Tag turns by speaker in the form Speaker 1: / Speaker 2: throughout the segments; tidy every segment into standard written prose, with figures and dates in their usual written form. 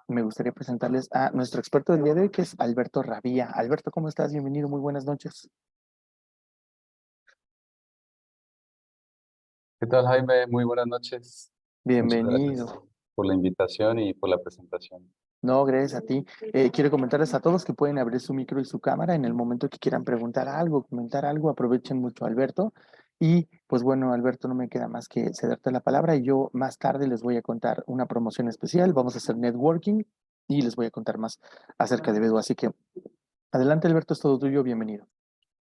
Speaker 1: Me gustaría presentarles a nuestro experto del día de hoy, que es Alberto Rabía. Alberto, ¿cómo estás? Bienvenido, muy buenas noches.
Speaker 2: ¿Qué tal, Jaime? Muy buenas noches. Muchas gracias
Speaker 1: Bienvenido.
Speaker 2: por la invitación y por la presentación.
Speaker 1: No, gracias a ti. Quiero comentarles a todos que pueden abrir su micro y su cámara en el momento que quieran preguntar algo, comentar algo. Aprovechen mucho, Alberto. Y pues bueno, Alberto, no me queda más que cederte la palabra y yo más tarde les voy a contar una promoción especial. Vamos a hacer networking y les voy a contar más acerca de Bedu. Así que adelante, Alberto, es todo tuyo. Bienvenido.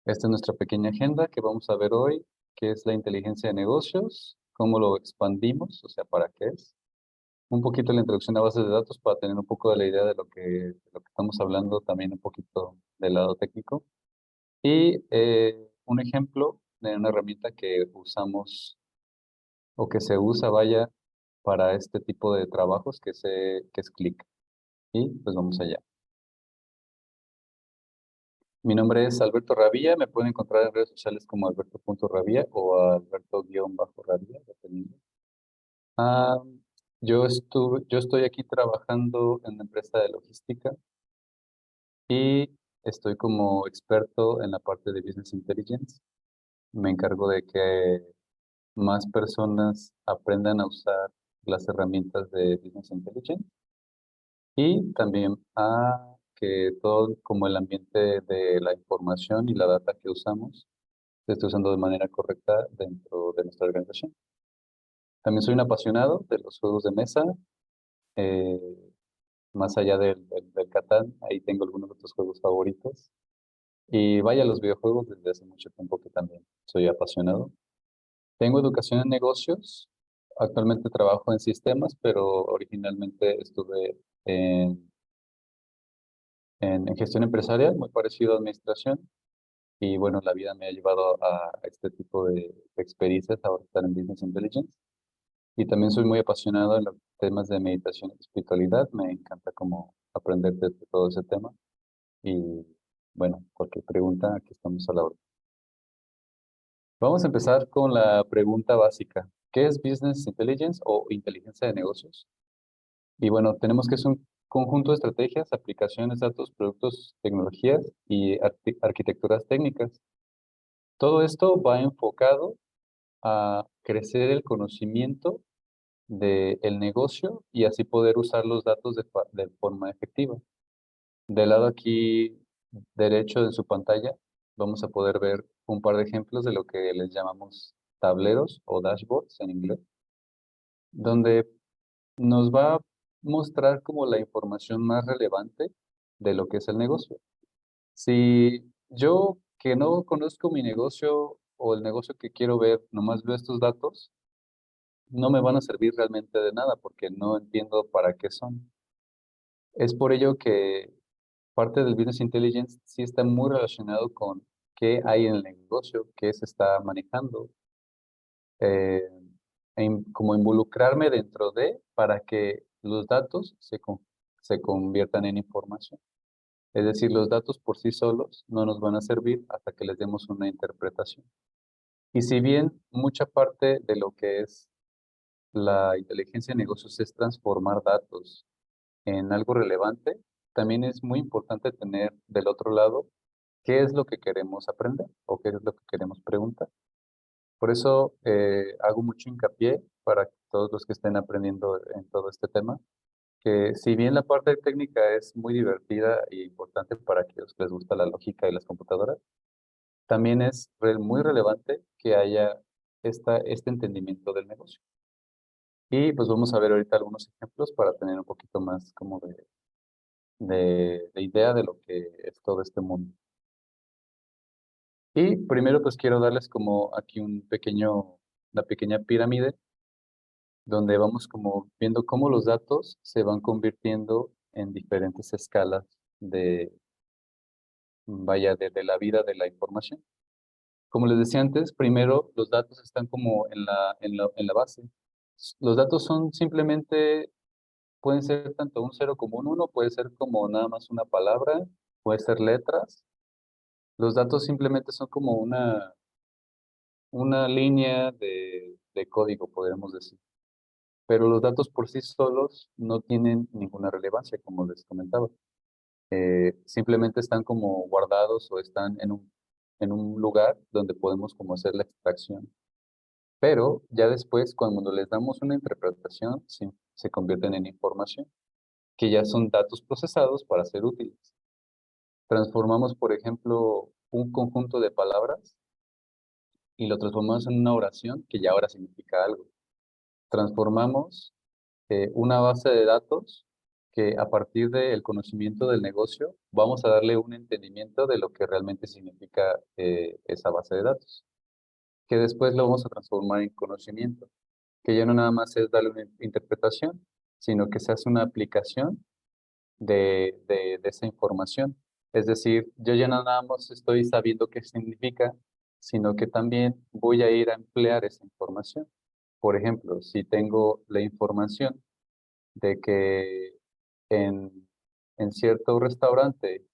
Speaker 2: Esta es nuestra pequeña agenda que vamos a ver hoy, que es la inteligencia de negocios, cómo lo expandimos, o sea, para qué es. Un poquito la introducción a bases de datos para tener un poco de la idea de lo que estamos hablando, también un poquito del lado técnico. Y un ejemplo de una herramienta que usamos o que se usa, vaya, para este tipo de trabajos que es Click. Y pues vamos allá. Mi nombre es Alberto Rabía, me pueden encontrar en redes sociales como alberto.rabía o alberto-rabía, dependiendo. Ah, yo estoy aquí trabajando en una empresa de logística y estoy como experto en la parte de Business Intelligence. Me encargo de que más personas aprendan a usar las herramientas de Business Intelligence y también a que todo como el ambiente de la información y la data que usamos se esté usando de manera correcta dentro de nuestra organización. También soy un apasionado de los juegos de mesa, eh, más allá del Catán, ahí tengo algunos otros juegos favoritos. Y vaya, los videojuegos desde hace mucho tiempo que también soy apasionado. Tengo educación en negocios, actualmente trabajo en sistemas, pero originalmente estuve en gestión empresarial, muy parecido a administración. Y bueno, la vida me ha llevado a este tipo de experiencias, ahora estar en Business Intelligence. Y también soy muy apasionado en los temas de meditación y espiritualidad. Me encanta como aprender de todo ese tema. Y bueno, cualquier pregunta, aquí estamos a la hora. Vamos a empezar con la pregunta básica. ¿Qué es Business Intelligence o inteligencia de negocios? Y bueno, tenemos que es un conjunto de estrategias, aplicaciones, datos, productos, tecnologías y arquitecturas técnicas. Todo esto va enfocado a crecer el conocimiento del negocio y así poder usar los datos de forma efectiva. Del lado aquí derecho de su pantalla vamos a poder ver un par de ejemplos de lo que les llamamos tableros o dashboards en inglés, donde nos va a mostrar como la información más relevante de lo que es el negocio. Si yo que no conozco mi negocio o el negocio que quiero ver, nomás veo estos datos, no me van a servir realmente de nada porque no entiendo para qué son. Es por ello que parte del Business Intelligence sí está muy relacionado con qué hay en el negocio, qué se está manejando, eh, como involucrarme dentro de para que los datos se conviertan en información. Es decir, los datos por sí solos no nos van a servir hasta que les demos una interpretación. Y si bien mucha parte de lo que es la inteligencia de negocios es transformar datos en algo relevante, también es muy importante tener del otro lado qué es lo que queremos aprender o qué es lo que queremos preguntar. Por eso hago mucho hincapié para todos los que estén aprendiendo en todo este tema, que si bien la parte técnica es muy divertida e importante para aquellos que les gusta la lógica y las computadoras, también es muy relevante que haya este entendimiento del negocio. Y pues vamos a ver ahorita algunos ejemplos para tener un poquito más como de idea de lo que es todo este mundo. Y primero pues quiero darles como aquí una pequeña pirámide donde vamos como viendo cómo los datos se van convirtiendo en diferentes escalas de, vaya, de la vida de la información. Como les decía antes, primero los datos están como en la base. Los datos son simplemente, pueden ser tanto un cero como un uno, puede ser como nada más una palabra, puede ser letras. Los datos simplemente son como una línea de código, podríamos decir. pero los datos por sí solos no tienen ninguna relevancia, como les comentaba. Simplemente están como guardados o están en un lugar donde podemos como hacer la extracción. Pero ya después, cuando les damos una interpretación, sí, se convierten en información, que ya son datos procesados para ser útiles. Transformamos, por ejemplo, un conjunto de palabras y lo transformamos en una oración que ya ahora significa algo. Transformamos una base de datos que a partir del conocimiento del negocio vamos a darle un entendimiento de lo que realmente significa esa base de datos, que después lo vamos a transformar en conocimiento, que ya no nada más es darle una interpretación, sino que se hace una aplicación de esa información. Es decir, yo ya no nada más estoy sabiendo qué significa, sino que también voy a ir a emplear esa información. Por ejemplo, si tengo la información de que en, en cierto restaurante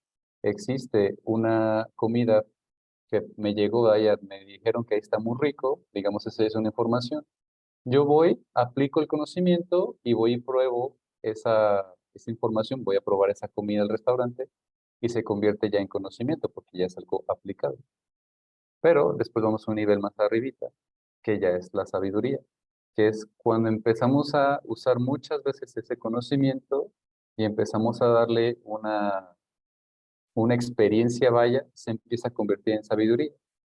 Speaker 2: existe una comida que me llegó de allá, me dijeron que ahí está muy rico, digamos, esa es una información. Yo voy, aplico el conocimiento y voy y pruebo esa información, voy a probar esa comida del restaurante y se convierte ya en conocimiento porque ya es algo aplicado. Pero después vamos a un nivel más arribita, que ya es la sabiduría, que es cuando empezamos a usar muchas veces ese conocimiento y empezamos a darle una experiencia, vaya, se empieza a convertir en sabiduría.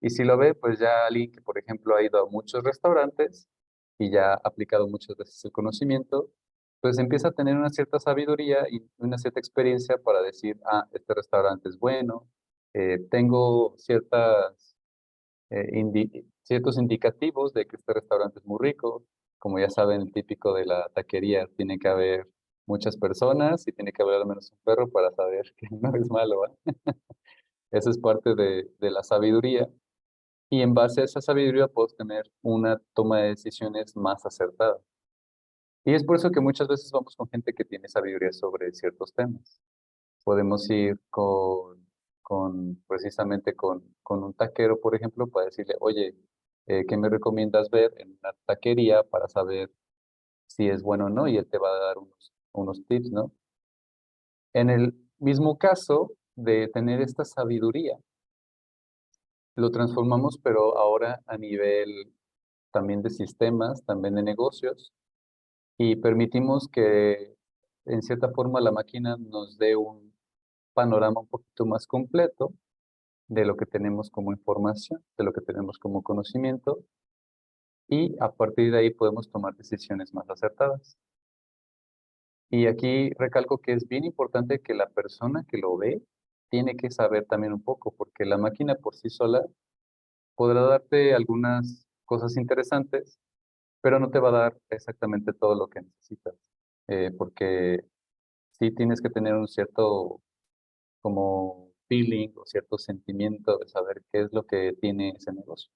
Speaker 2: Y si lo ve, pues ya alguien que, por ejemplo, ha ido a muchos restaurantes y ya ha aplicado muchas veces el conocimiento, pues empieza a tener una cierta sabiduría y una cierta experiencia para decir, ah, este restaurante es bueno, tengo ciertos indicativos de que este restaurante es muy rico. Como ya saben, el típico de la taquería, tiene que haber muchas personas y tiene que haber al menos un perro para saber que no es malo, ¿va? Esa es parte de la sabiduría. Y en base a esa sabiduría puedes tener una toma de decisiones más acertada. Y es por eso que muchas veces vamos con gente que tiene sabiduría sobre ciertos temas. Podemos ir precisamente con un taquero, por ejemplo, para decirle, oye, ¿qué me recomiendas ver en una taquería para saber si es bueno o no? Y él te va a dar unos tips, ¿no? En el mismo caso de tener esta sabiduría, lo transformamos, pero ahora a nivel también de sistemas, también de negocios, y permitimos que en cierta forma la máquina nos dé un panorama un poquito más completo de lo que tenemos como información, de lo que tenemos como conocimiento, y a partir de ahí podemos tomar decisiones más acertadas. Y aquí recalco que es bien importante que la persona que lo ve tiene que saber también un poco, porque la máquina por sí sola podrá darte algunas cosas interesantes, pero no te va a dar exactamente todo lo que necesitas, porque sí tienes que tener un cierto como feeling o cierto sentimiento de saber qué es lo que tiene ese negocio.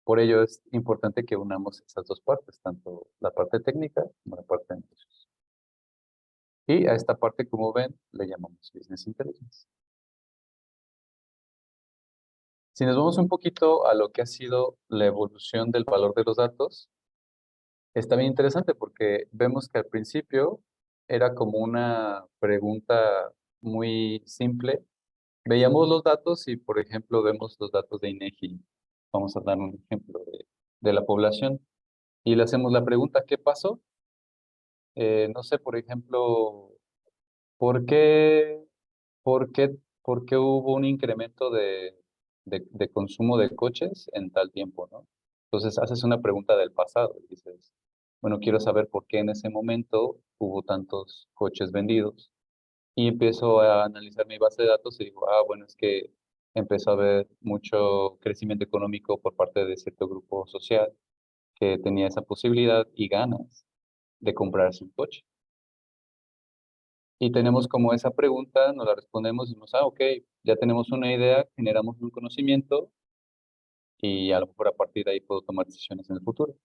Speaker 2: Por ello es importante que unamos esas dos partes, tanto la parte técnica como la parte de negocios. Y a esta parte, como ven, le llamamos Business Intelligence. Si nos vamos un poquito a lo que ha sido la evolución del valor de los datos, está bien interesante porque vemos que al principio era como una pregunta muy simple. Veíamos los datos y, por ejemplo, vemos los datos de INEGI. Vamos a dar un ejemplo de la población y le hacemos la pregunta, ¿qué pasó? No sé, por ejemplo, ¿por qué, por qué hubo un incremento de consumo de coches en tal tiempo, ¿no? Entonces haces una pregunta del pasado y dices, bueno, quiero saber por qué en ese momento hubo tantos coches vendidos. Y empiezo a analizar mi base de datos y digo, ah, bueno, es que empezó a haber mucho crecimiento económico por parte de cierto grupo social que tenía esa posibilidad y ganas de comprarse un coche. Y tenemos como esa pregunta, nos la respondemos y decimos, ah, ok, ya tenemos una idea, generamos un conocimiento y a lo mejor a partir de ahí puedo tomar decisiones en el futuro.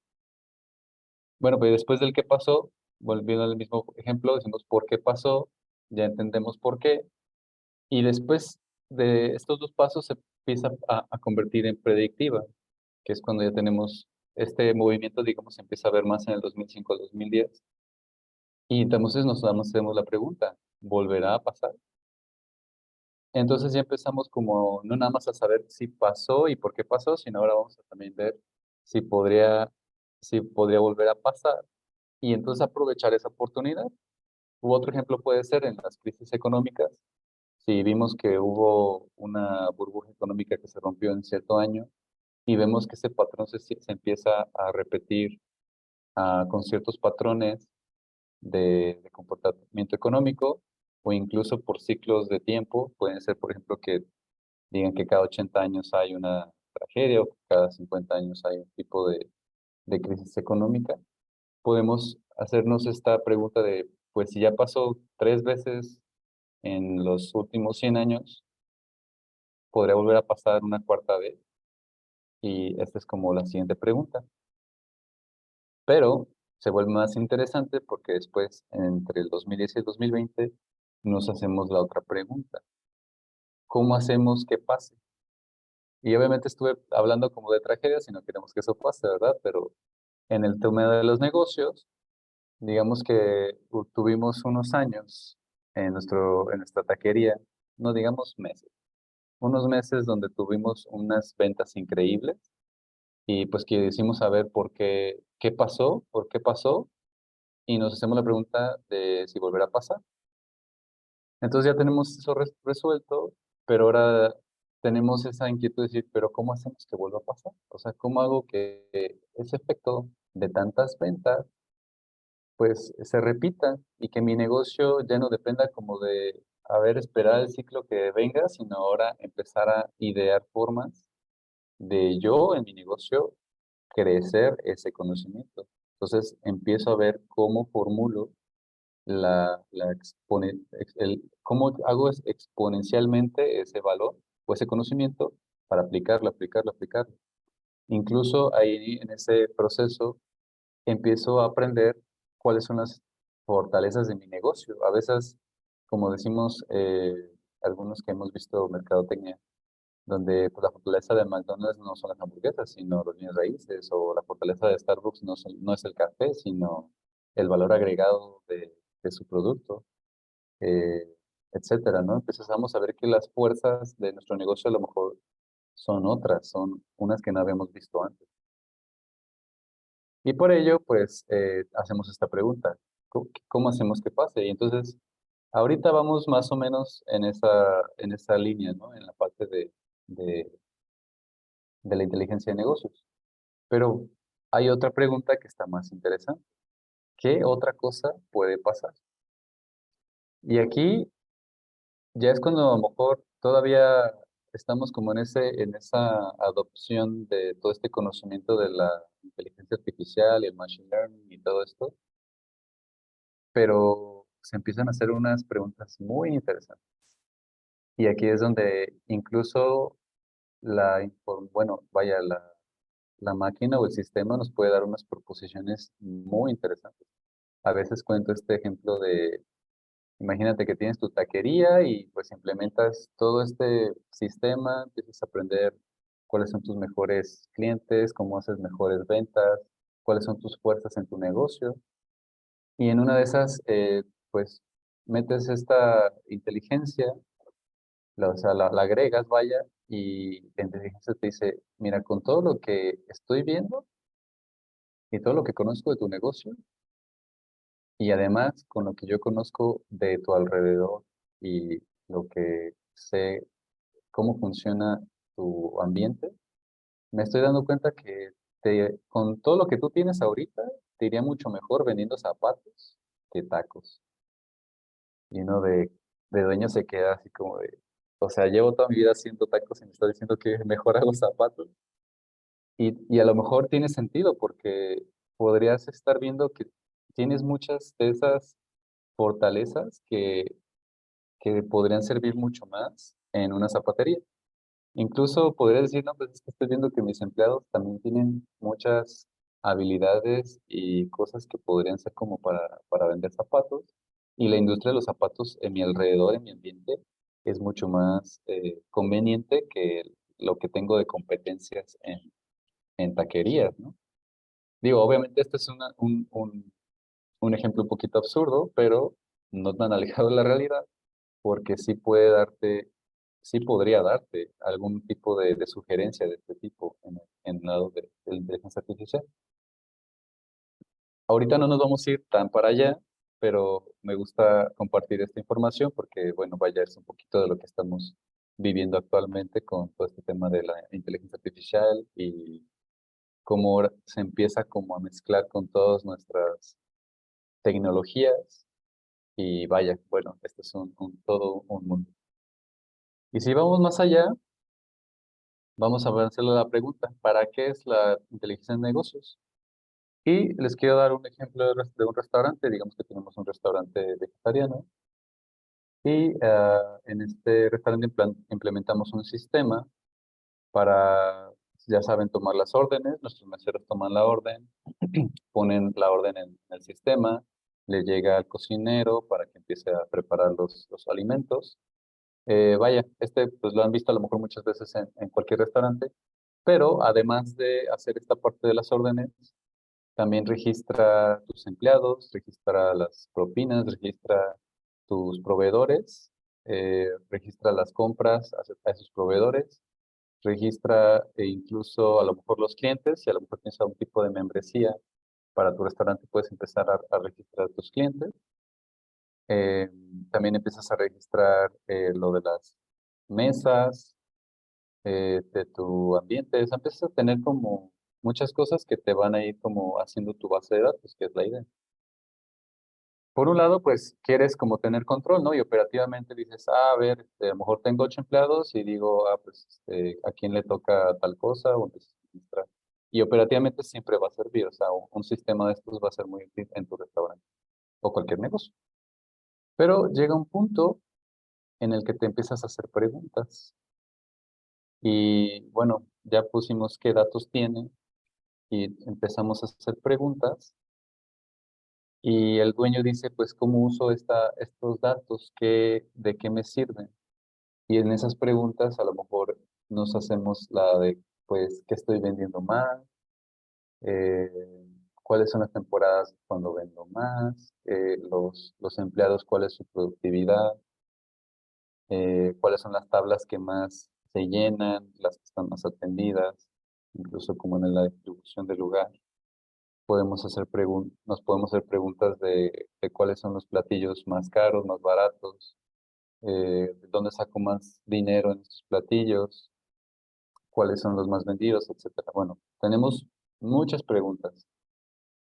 Speaker 2: Bueno, pues después del qué pasó, volviendo al mismo ejemplo, decimos por qué pasó, ya entendemos por qué, y después de estos dos pasos se empieza a convertir en predictiva, que es cuando ya tenemos este movimiento, digamos, se empieza a ver más en el 2005 al 2010. Y entonces hacemos la pregunta, ¿volverá a pasar? Entonces ya empezamos como no nada más a saber si pasó y por qué pasó, sino ahora vamos a también ver si podría volver a pasar y entonces aprovechar esa oportunidad. U otro ejemplo puede ser en las crisis económicas. Si vimos que hubo una burbuja económica que se rompió en cierto año y vemos que ese patrón se empieza a repetir con ciertos patrones de comportamiento económico o incluso por ciclos de tiempo. Pueden ser, por ejemplo, que digan que cada 80 años hay una tragedia o que cada 50 años hay un tipo de crisis económica. Podemos hacernos esta pregunta de, pues si ya pasó 3 veces en los últimos 100 años, ¿podría volver a pasar una cuarta vez? Y esta es como la siguiente pregunta. Pero se vuelve más interesante porque después, entre el 2010 y el 2020, nos hacemos la otra pregunta. ¿Cómo hacemos que pase? Y obviamente estuve hablando como de tragedias y no queremos que eso pase, ¿verdad? Pero en el tema de los negocios, digamos que tuvimos unos años en nuestra taquería, no digamos meses, unos meses donde tuvimos unas ventas increíbles y pues que decimos saber por qué pasó, y nos hacemos la pregunta de si volverá a pasar. Entonces ya tenemos eso resuelto, pero ahora tenemos esa inquietud de decir, pero ¿cómo hacemos que vuelva a pasar? O sea, ¿cómo hago que ese efecto de tantas ventas, pues se repita y que mi negocio ya no dependa como de, a ver, esperar el ciclo que venga, sino ahora empezar a idear formas de yo en mi negocio crecer ese conocimiento? Entonces empiezo a ver cómo formulo cómo hago exponencialmente ese valor o ese conocimiento para aplicarlo, aplicarlo, aplicarlo. Incluso ahí en ese proceso empiezo a aprender cuáles son las fortalezas de mi negocio. A veces, como decimos algunos que hemos visto mercadotecnia, donde pues, la fortaleza de McDonald's no son las hamburguesas, sino los bienes raíces, o la fortaleza de Starbucks no es el café, sino el valor agregado de su producto, eh, etcétera, ¿no? Empezamos a ver que las fuerzas de nuestro negocio a lo mejor son otras, son unas que no habíamos visto antes. Y por ello, pues, hacemos esta pregunta, ¿cómo hacemos que pase? Y entonces, ahorita vamos más o menos en esa línea, ¿no? En la parte de, de la inteligencia de negocios. Pero hay otra pregunta que está más interesante. ¿Qué otra cosa puede pasar? Y aquí ya es cuando a lo mejor todavía estamos como en esa adopción de todo este conocimiento de la inteligencia artificial y el machine learning y todo esto, pero se empiezan a hacer unas preguntas muy interesantes. Y aquí es donde incluso bueno, vaya, la máquina o el sistema nos puede dar unas proposiciones muy interesantes. A veces cuento este ejemplo de, imagínate que tienes tu taquería y pues implementas todo este sistema, empiezas a aprender cuáles son tus mejores clientes, cómo haces mejores ventas, cuáles son tus fuerzas en tu negocio. Y en una de esas, pues metes esta inteligencia, o sea, la agregas, vaya, y la inteligencia te dice, mira, con todo lo que estoy viendo y todo lo que conozco de tu negocio, y además, con lo que yo conozco de tu alrededor y lo que sé cómo funciona tu ambiente, me estoy dando cuenta que con todo lo que tú tienes ahorita, te iría mucho mejor vendiendo zapatos que tacos. Y uno de dueño se queda así como de, o sea, llevo toda mi vida haciendo tacos y me está diciendo que mejor hago zapatos. Y a lo mejor tiene sentido porque podrías estar viendo que tienes muchas de esas fortalezas que podrían servir mucho más en una zapatería. Incluso podría decir, no, pues es que estoy viendo que mis empleados también tienen muchas habilidades y cosas que podrían ser como para vender zapatos. Y la industria de los zapatos en mi alrededor, en mi ambiente, es mucho más conveniente que lo que tengo de competencias en taquerías, ¿no? Digo, obviamente este es un ejemplo un poquito absurdo, pero no tan alejado de la realidad, porque sí podría darte algún tipo de sugerencia de este tipo en el lado de la inteligencia artificial. Ahorita no nos vamos a ir tan para allá, pero me gusta compartir esta información porque, bueno, vaya, es un poquito de lo que estamos viviendo actualmente con todo este tema de la inteligencia artificial y cómo ahora se empieza como a mezclar con todas nuestras tecnologías y vaya, bueno, esto es todo un mundo. Y si vamos más allá, vamos a hacerle la pregunta, ¿para qué es la inteligencia en negocios? Y les quiero dar un ejemplo de un restaurante, digamos que tenemos un restaurante vegetariano y en este restaurante implementamos un sistema para, ya saben, tomar las órdenes, nuestros meseros toman la orden, ponen la orden en el sistema, le llega al cocinero para que empiece a preparar los alimentos. Vaya, pues lo han visto a lo mejor muchas veces en cualquier restaurante, pero además de hacer esta parte de las órdenes, también registra tus empleados, registra las propinas, registra tus proveedores, registra las compras a esos proveedores, registra incluso a lo mejor los clientes, si a lo mejor tienes algún tipo de membresía para tu restaurante, puedes empezar a registrar a tus clientes. Eh, También empiezas a registrar lo de las mesas, de tu ambiente. O sea, empiezas a tener como muchas cosas que te van a ir como haciendo tu base de datos, que es la idea. Por un lado, pues quieres como tener control, ¿no? Y operativamente dices, a ver, a lo mejor tengo 8 empleados y digo, pues, ¿a quién le toca tal cosa? O empiezas a administrar. Y operativamente siempre va a servir, o sea, un sistema de estos va a ser muy útil en tu restaurante o cualquier negocio. Pero llega un punto en el que te empiezas a hacer preguntas. Y bueno, ya pusimos qué datos tiene y empezamos a hacer preguntas. Y el dueño dice, pues, ¿cómo uso estos datos? ¿De qué me sirven? Y en esas preguntas a lo mejor nos hacemos la de, pues, ¿qué estoy vendiendo más? Eh, ¿Cuáles son las temporadas cuando vendo más? Los empleados, ¿cuál es su productividad? ¿Cuáles son las tablas que más se llenan, las que están más atendidas? Incluso como en la distribución del lugar. Nos podemos hacer preguntas de cuáles son los platillos más caros, más baratos, de dónde saco más dinero en estos platillos, cuáles son los más vendidos, etcétera. Bueno, tenemos muchas preguntas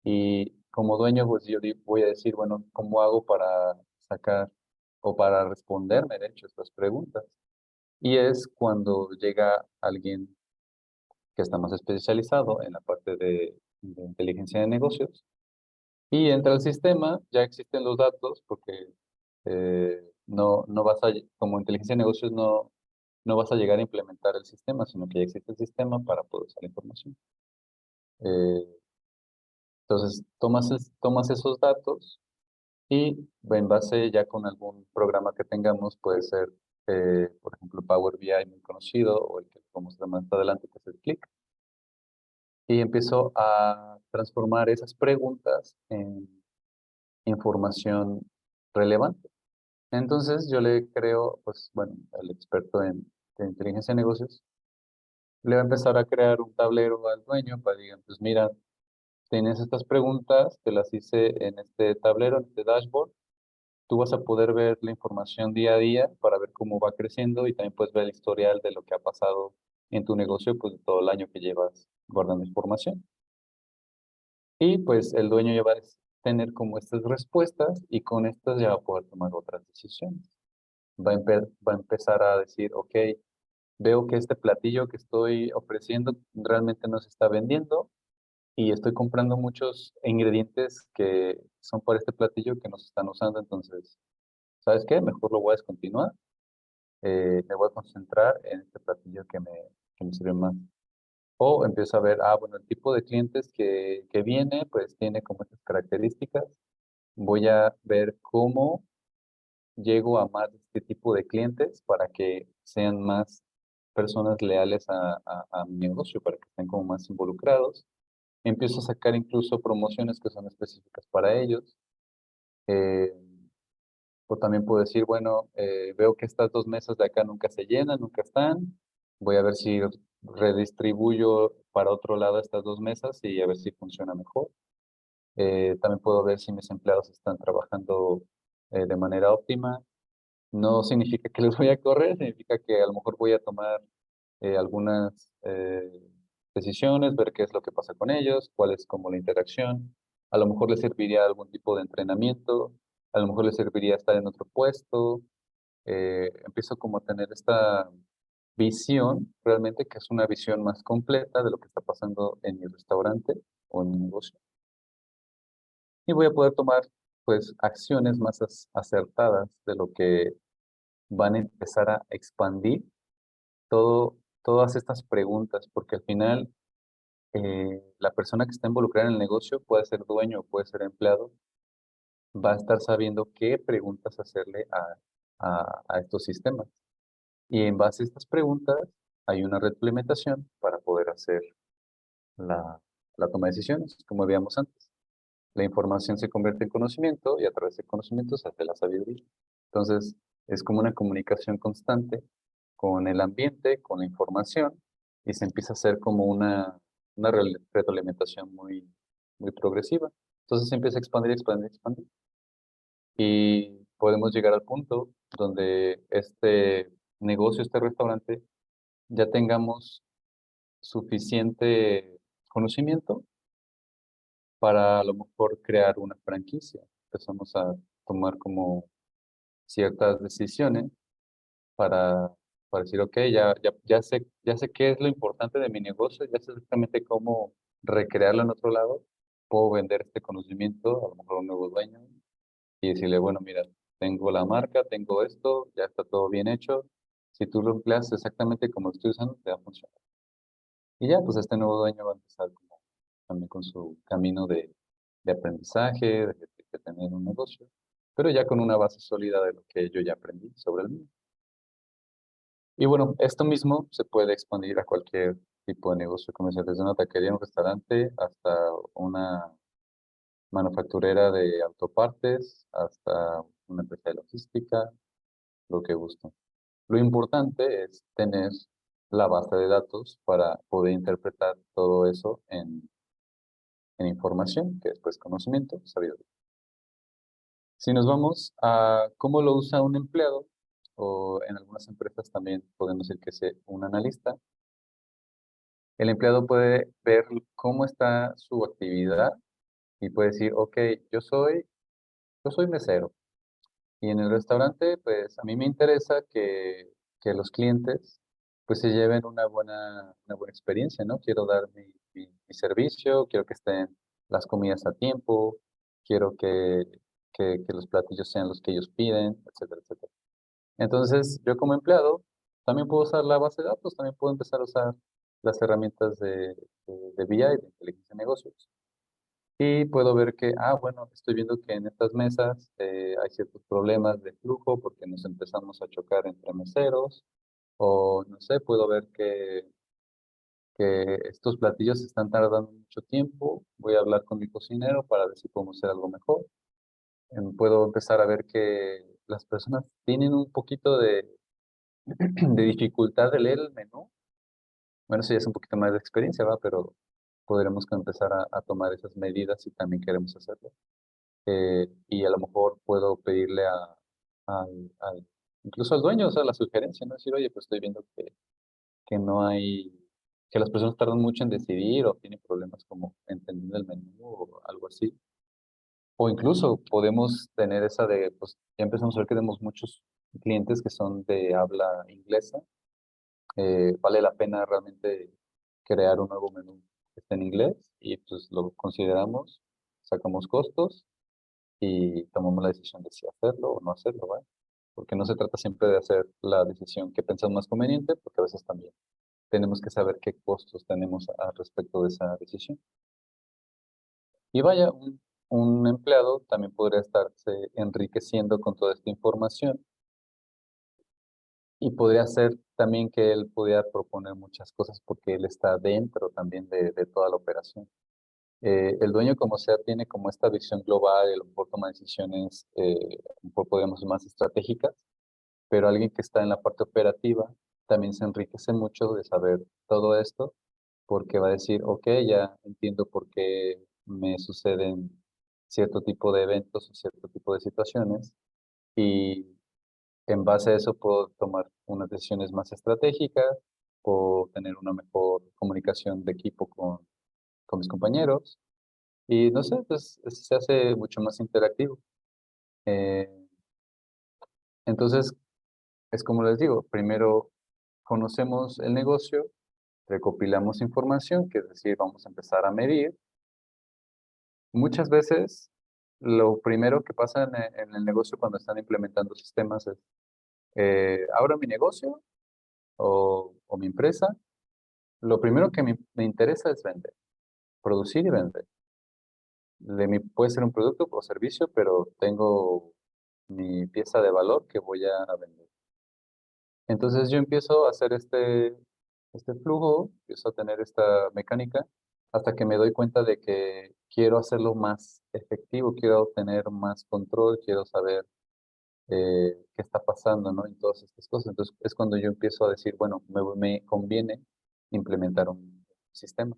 Speaker 2: y como dueño, pues voy a decir, bueno, ¿cómo hago para sacar o para responderme, de hecho, estas preguntas? Y es cuando llega alguien que está más especializado en la parte de inteligencia de negocios y entra al sistema, ya existen los datos, porque no vas como inteligencia de negocios no vas a llegar a implementar el sistema, sino que ya existe el sistema para poder usar la información. Eh, entonces, tomas esos datos y en base ya con algún programa que tengamos, puede ser, por ejemplo, Power BI muy conocido, o el que vamos a ver más adelante, que es el Click, y empiezo a transformar esas preguntas en información relevante. Entonces yo le creo, pues bueno, al experto en inteligencia de negocios, le va a empezar a crear un tablero al dueño para digan, pues mira, tienes estas preguntas, te las hice en este tablero, en este dashboard, tú vas a poder ver la información día a día para ver cómo va creciendo y también puedes ver el historial de lo que ha pasado en tu negocio, pues de todo el año que llevas guardando información. Y pues el dueño ya va a tener como estas respuestas y con estas ya va a poder tomar otras decisiones. Va a empezar a decir, ok, veo que este platillo que estoy ofreciendo realmente no se está vendiendo y estoy comprando muchos ingredientes que son para este platillo que no se están usando. Entonces, ¿sabes qué? Mejor lo voy a descontinuar. Me voy a concentrar en este platillo que me sirve más. O empiezo a ver, bueno, el tipo de clientes que viene, pues tiene como estas características. Voy a ver cómo llego a más de este tipo de clientes para que sean más personas leales a mi negocio, para que estén como más involucrados. empiezo a sacar incluso promociones que son específicas para ellos. Eh, o también puedo decir, bueno, veo que estas 2 mesas de acá nunca se llenan, nunca están. Voy a ver si redistribuyo para otro lado estas 2 mesas y a ver si funciona mejor. También puedo ver si mis empleados están trabajando de manera óptima. No significa que los voy a correr, significa que a lo mejor voy a tomar algunas decisiones, ver qué es lo que pasa con ellos, cuál es como la interacción. A lo mejor les serviría algún tipo de entrenamiento, a lo mejor les serviría estar en otro puesto. Empiezo como a tener esta visión, realmente que es una visión más completa de lo que está pasando en mi restaurante o en mi negocio. Y voy a poder tomar, pues, acciones más acertadas de lo que van a empezar a expandir todas estas preguntas, porque al final la persona que está involucrada en el negocio puede ser dueño o puede ser empleado, va a estar sabiendo qué preguntas hacerle a estos sistemas. Y en base a estas preguntas hay una retroalimentación para poder hacer la, la toma de decisiones, como veíamos antes. La información se convierte en conocimiento y a través de conocimiento se hace la sabiduría. Entonces, es como una comunicación constante con el ambiente, con la información, y se empieza a hacer como una retroalimentación muy progresiva. Entonces se empieza a expandir, expandir, expandir. Y podemos llegar al punto donde este negocio, este restaurante, ya tengamos suficiente conocimiento para a lo mejor crear una franquicia. Empezamos a tomar como ciertas decisiones para, para decir, ok, ya sé qué es lo importante de mi negocio, ya sé exactamente cómo recrearlo en otro lado, puedo vender este conocimiento a lo mejor a un nuevo dueño y decirle, bueno, mira, tengo la marca, tengo esto, ya está todo bien hecho, si tú lo empleas exactamente como lo estoy usando, te va a funcionar. Y ya, pues este nuevo dueño va a empezar como también con su camino de aprendizaje, de tener un negocio, pero ya con una base sólida de lo que yo ya aprendí sobre el mío. Y bueno, esto mismo se puede expandir a cualquier tipo de negocio comercial, desde una taquería, un restaurante, hasta una manufacturera de autopartes, hasta una empresa de logística, lo que guste. Lo importante es tener la base de datos para poder interpretar todo eso en información, que después conocimiento, sabiduría. Si nos vamos a cómo lo usa un empleado, o en algunas empresas también podemos decir que es un analista, el empleado puede ver cómo está su actividad y puede decir, ok, yo soy, yo soy mesero y en el restaurante, pues a mí me interesa que los clientes pues se lleven una buena experiencia, ¿no? Quiero dar mi servicio, quiero que estén las comidas a tiempo, quiero que los platillos sean los que ellos piden, etcétera, etcétera. Entonces, yo como empleado también puedo usar la base de datos, también puedo empezar a usar las herramientas de BI, de inteligencia de negocios. Y puedo ver que, bueno, estoy viendo que en estas mesas hay ciertos problemas de flujo porque nos empezamos a chocar entre meseros. O, no sé, puedo ver que estos platillos están tardando mucho tiempo. Voy a hablar con mi cocinero para ver si podemos hacer algo mejor. Puedo empezar a ver que las personas tienen un poquito de dificultad de leer el menú. Bueno, eso ya es un poquito más de experiencia, ¿va? Pero podremos que empezar a tomar esas medidas si también queremos hacerlo. Y a lo mejor puedo pedirle incluso al dueño, o sea, la sugerencia, ¿no? Decir, oye, pues estoy viendo que no hay, que las personas tardan mucho en decidir o tienen problemas como entendiendo el menú o algo así. O incluso podemos tener esa de, pues ya empezamos a ver que tenemos muchos clientes que son de habla inglesa. Vale la pena realmente crear un nuevo menú que esté en inglés y pues lo consideramos, sacamos costos y tomamos la decisión de si hacerlo o no hacerlo, ¿vale? Porque no se trata siempre de hacer la decisión que pensamos más conveniente, porque a veces también tenemos que saber qué costos tenemos al respecto de esa decisión. Y vaya, un empleado también podría estarse enriqueciendo con toda esta información y podría ser también que él pudiera proponer muchas cosas porque él está dentro también de toda la operación. El dueño, como sea, tiene como esta visión global y a lo mejor toma decisiones un poco, podemos más estratégicas, pero alguien que está en la parte operativa también se enriquece mucho de saber todo esto, porque va a decir, ok, ya entiendo por qué me suceden cierto tipo de eventos o cierto tipo de situaciones, y en base a eso puedo tomar unas decisiones más estratégicas, o tener una mejor comunicación de equipo con mis compañeros, y no sé, pues se hace mucho más interactivo. Eh, entonces, es como les digo, primero conocemos el negocio, recopilamos información, que es decir, vamos a empezar a medir. Muchas veces, lo primero que pasa en el negocio cuando están implementando sistemas es, abro mi negocio o mi empresa, lo primero que me interesa es vender, producir y vender. Puede ser un producto o servicio, pero tengo mi pieza de valor que voy a vender. Entonces yo empiezo a hacer este flujo, empiezo a tener esta mecánica, hasta que me doy cuenta de que quiero hacerlo más efectivo, quiero tener más control, quiero saber qué está pasando, ¿no? Y todas estas cosas. Entonces es cuando yo empiezo a decir, bueno, me conviene implementar un sistema.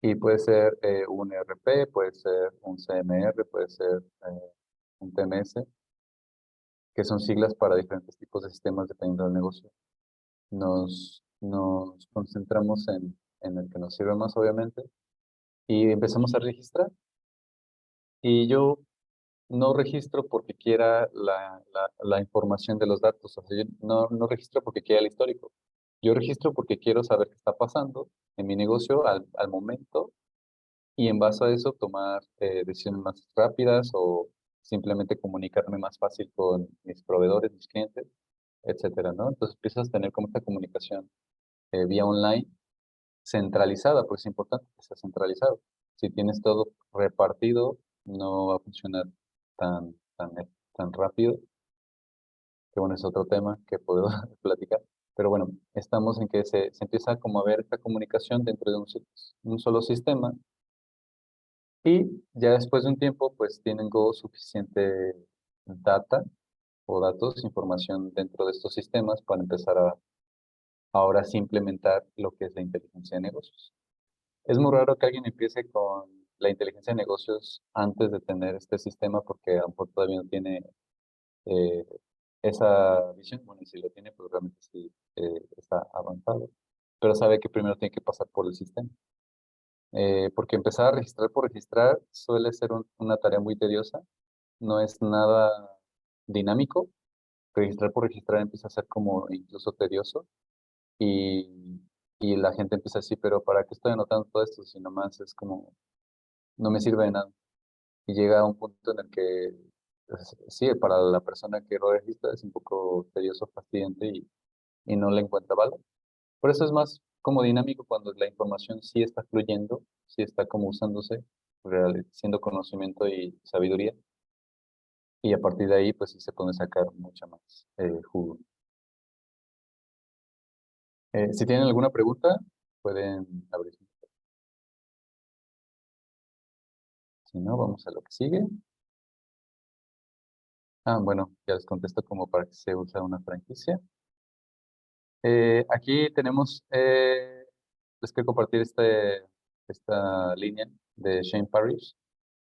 Speaker 2: Y puede ser un ERP, puede ser un CMR, puede ser un TMS, que son siglas para diferentes tipos de sistemas dependiendo del negocio. Nos concentramos en el que nos sirve más, obviamente, y empezamos a registrar. Y yo no registro porque quiera la información de los datos, o sea, yo no registro porque quiera el histórico. Yo registro porque quiero saber qué está pasando en mi negocio al momento, y en base a eso tomar decisiones más rápidas o simplemente comunicarme más fácil con mis proveedores, mis clientes, etcétera, ¿no? Entonces empiezas a tener como esta comunicación vía online centralizada, pues es importante que sea centralizado. Si tienes todo repartido, no va a funcionar tan rápido, que bueno, es otro tema que puedo platicar. Pero bueno, estamos en que se empieza como a ver esta comunicación dentro de un solo sistema, y ya después de un tiempo, pues tengo suficiente data o datos, información dentro de estos sistemas para empezar a ahora sí implementar lo que es la inteligencia de negocios. Es muy raro que alguien empiece con la inteligencia de negocios antes de tener este sistema, porque a lo mejor todavía no tiene eh, esa visión. Bueno, y si lo tiene, pues realmente sí está avanzado, pero sabe que primero tiene que pasar por el sistema. Porque empezar a registrar por registrar suele ser una tarea muy tediosa, no es nada dinámico. Registrar por registrar empieza a ser como incluso tedioso, y, y la gente empieza así, pero ¿para qué estoy anotando todo esto si nomás es como, no me sirve de nada? Y llega a un punto en el que, pues, sí, para la persona que lo registra es un poco tedioso, fastidiante, y no le encuentra valor. Por eso es más como dinámico cuando la información sí está fluyendo, sí está como usándose, siendo conocimiento y sabiduría, y a partir de ahí pues sí se puede sacar mucha más jugo. Si tienen alguna pregunta, pueden abrir. Si no, vamos a lo que sigue. Bueno, ya les contesto como para que se usa una franquicia. Aquí tenemos, les quiero compartir esta línea de Shane Parrish.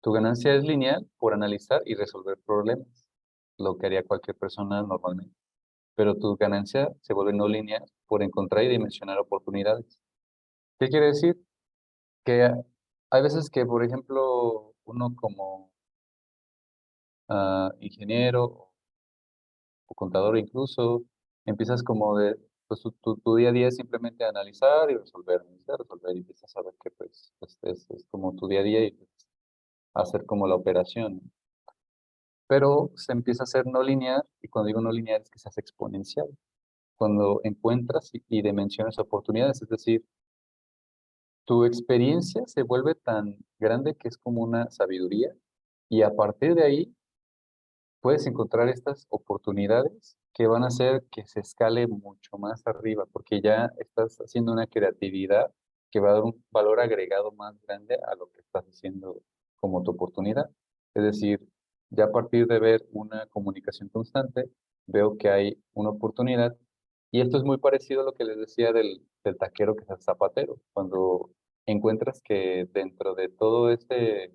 Speaker 2: Tu ganancia es lineal por analizar y resolver problemas, lo que haría cualquier persona normalmente. Pero tu ganancia se vuelve no lineal por encontrar y dimensionar oportunidades. ¿Qué quiere decir? Que hay veces que, por ejemplo, uno como ingeniero o contador incluso, empiezas como pues tu día a día es simplemente analizar, resolver, y empiezas a ver que pues es como tu día a día, y pues, hacer como la operación, ¿no? Pero se empieza a hacer no lineal, y cuando digo no lineal es que se hace exponencial. Cuando encuentras y dimensiones oportunidades, es decir, tu experiencia se vuelve tan grande que es como una sabiduría, y a partir de ahí puedes encontrar estas oportunidades que van a hacer que se escale mucho más arriba, porque ya estás haciendo una creatividad que va a dar un valor agregado más grande a lo que estás haciendo como tu oportunidad. Es decir, ya a partir de ver una comunicación constante, veo que hay una oportunidad. Y esto es muy parecido a lo que les decía del taquero que es el zapatero. Cuando encuentras que dentro de todo este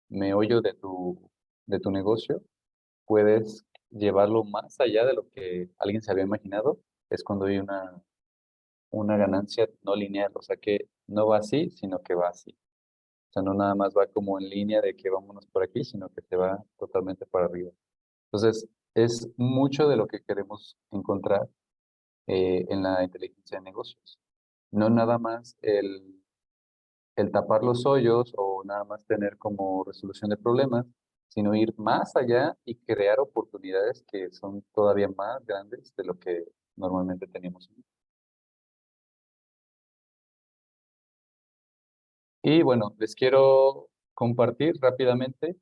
Speaker 2: meollo de tu negocio, puedes llevarlo más allá de lo que alguien se había imaginado, es cuando hay una ganancia no lineal, o sea que no va así, sino que va así. O sea, no nada más va como en línea de que vámonos por aquí, sino que te va totalmente para arriba. Entonces, es mucho de lo que queremos encontrar en la inteligencia de negocios. No nada más el tapar los hoyos o nada más tener como resolución de problemas, sino ir más allá y crear oportunidades que son todavía más grandes de lo que normalmente teníamos. Y bueno, les quiero compartir rápidamente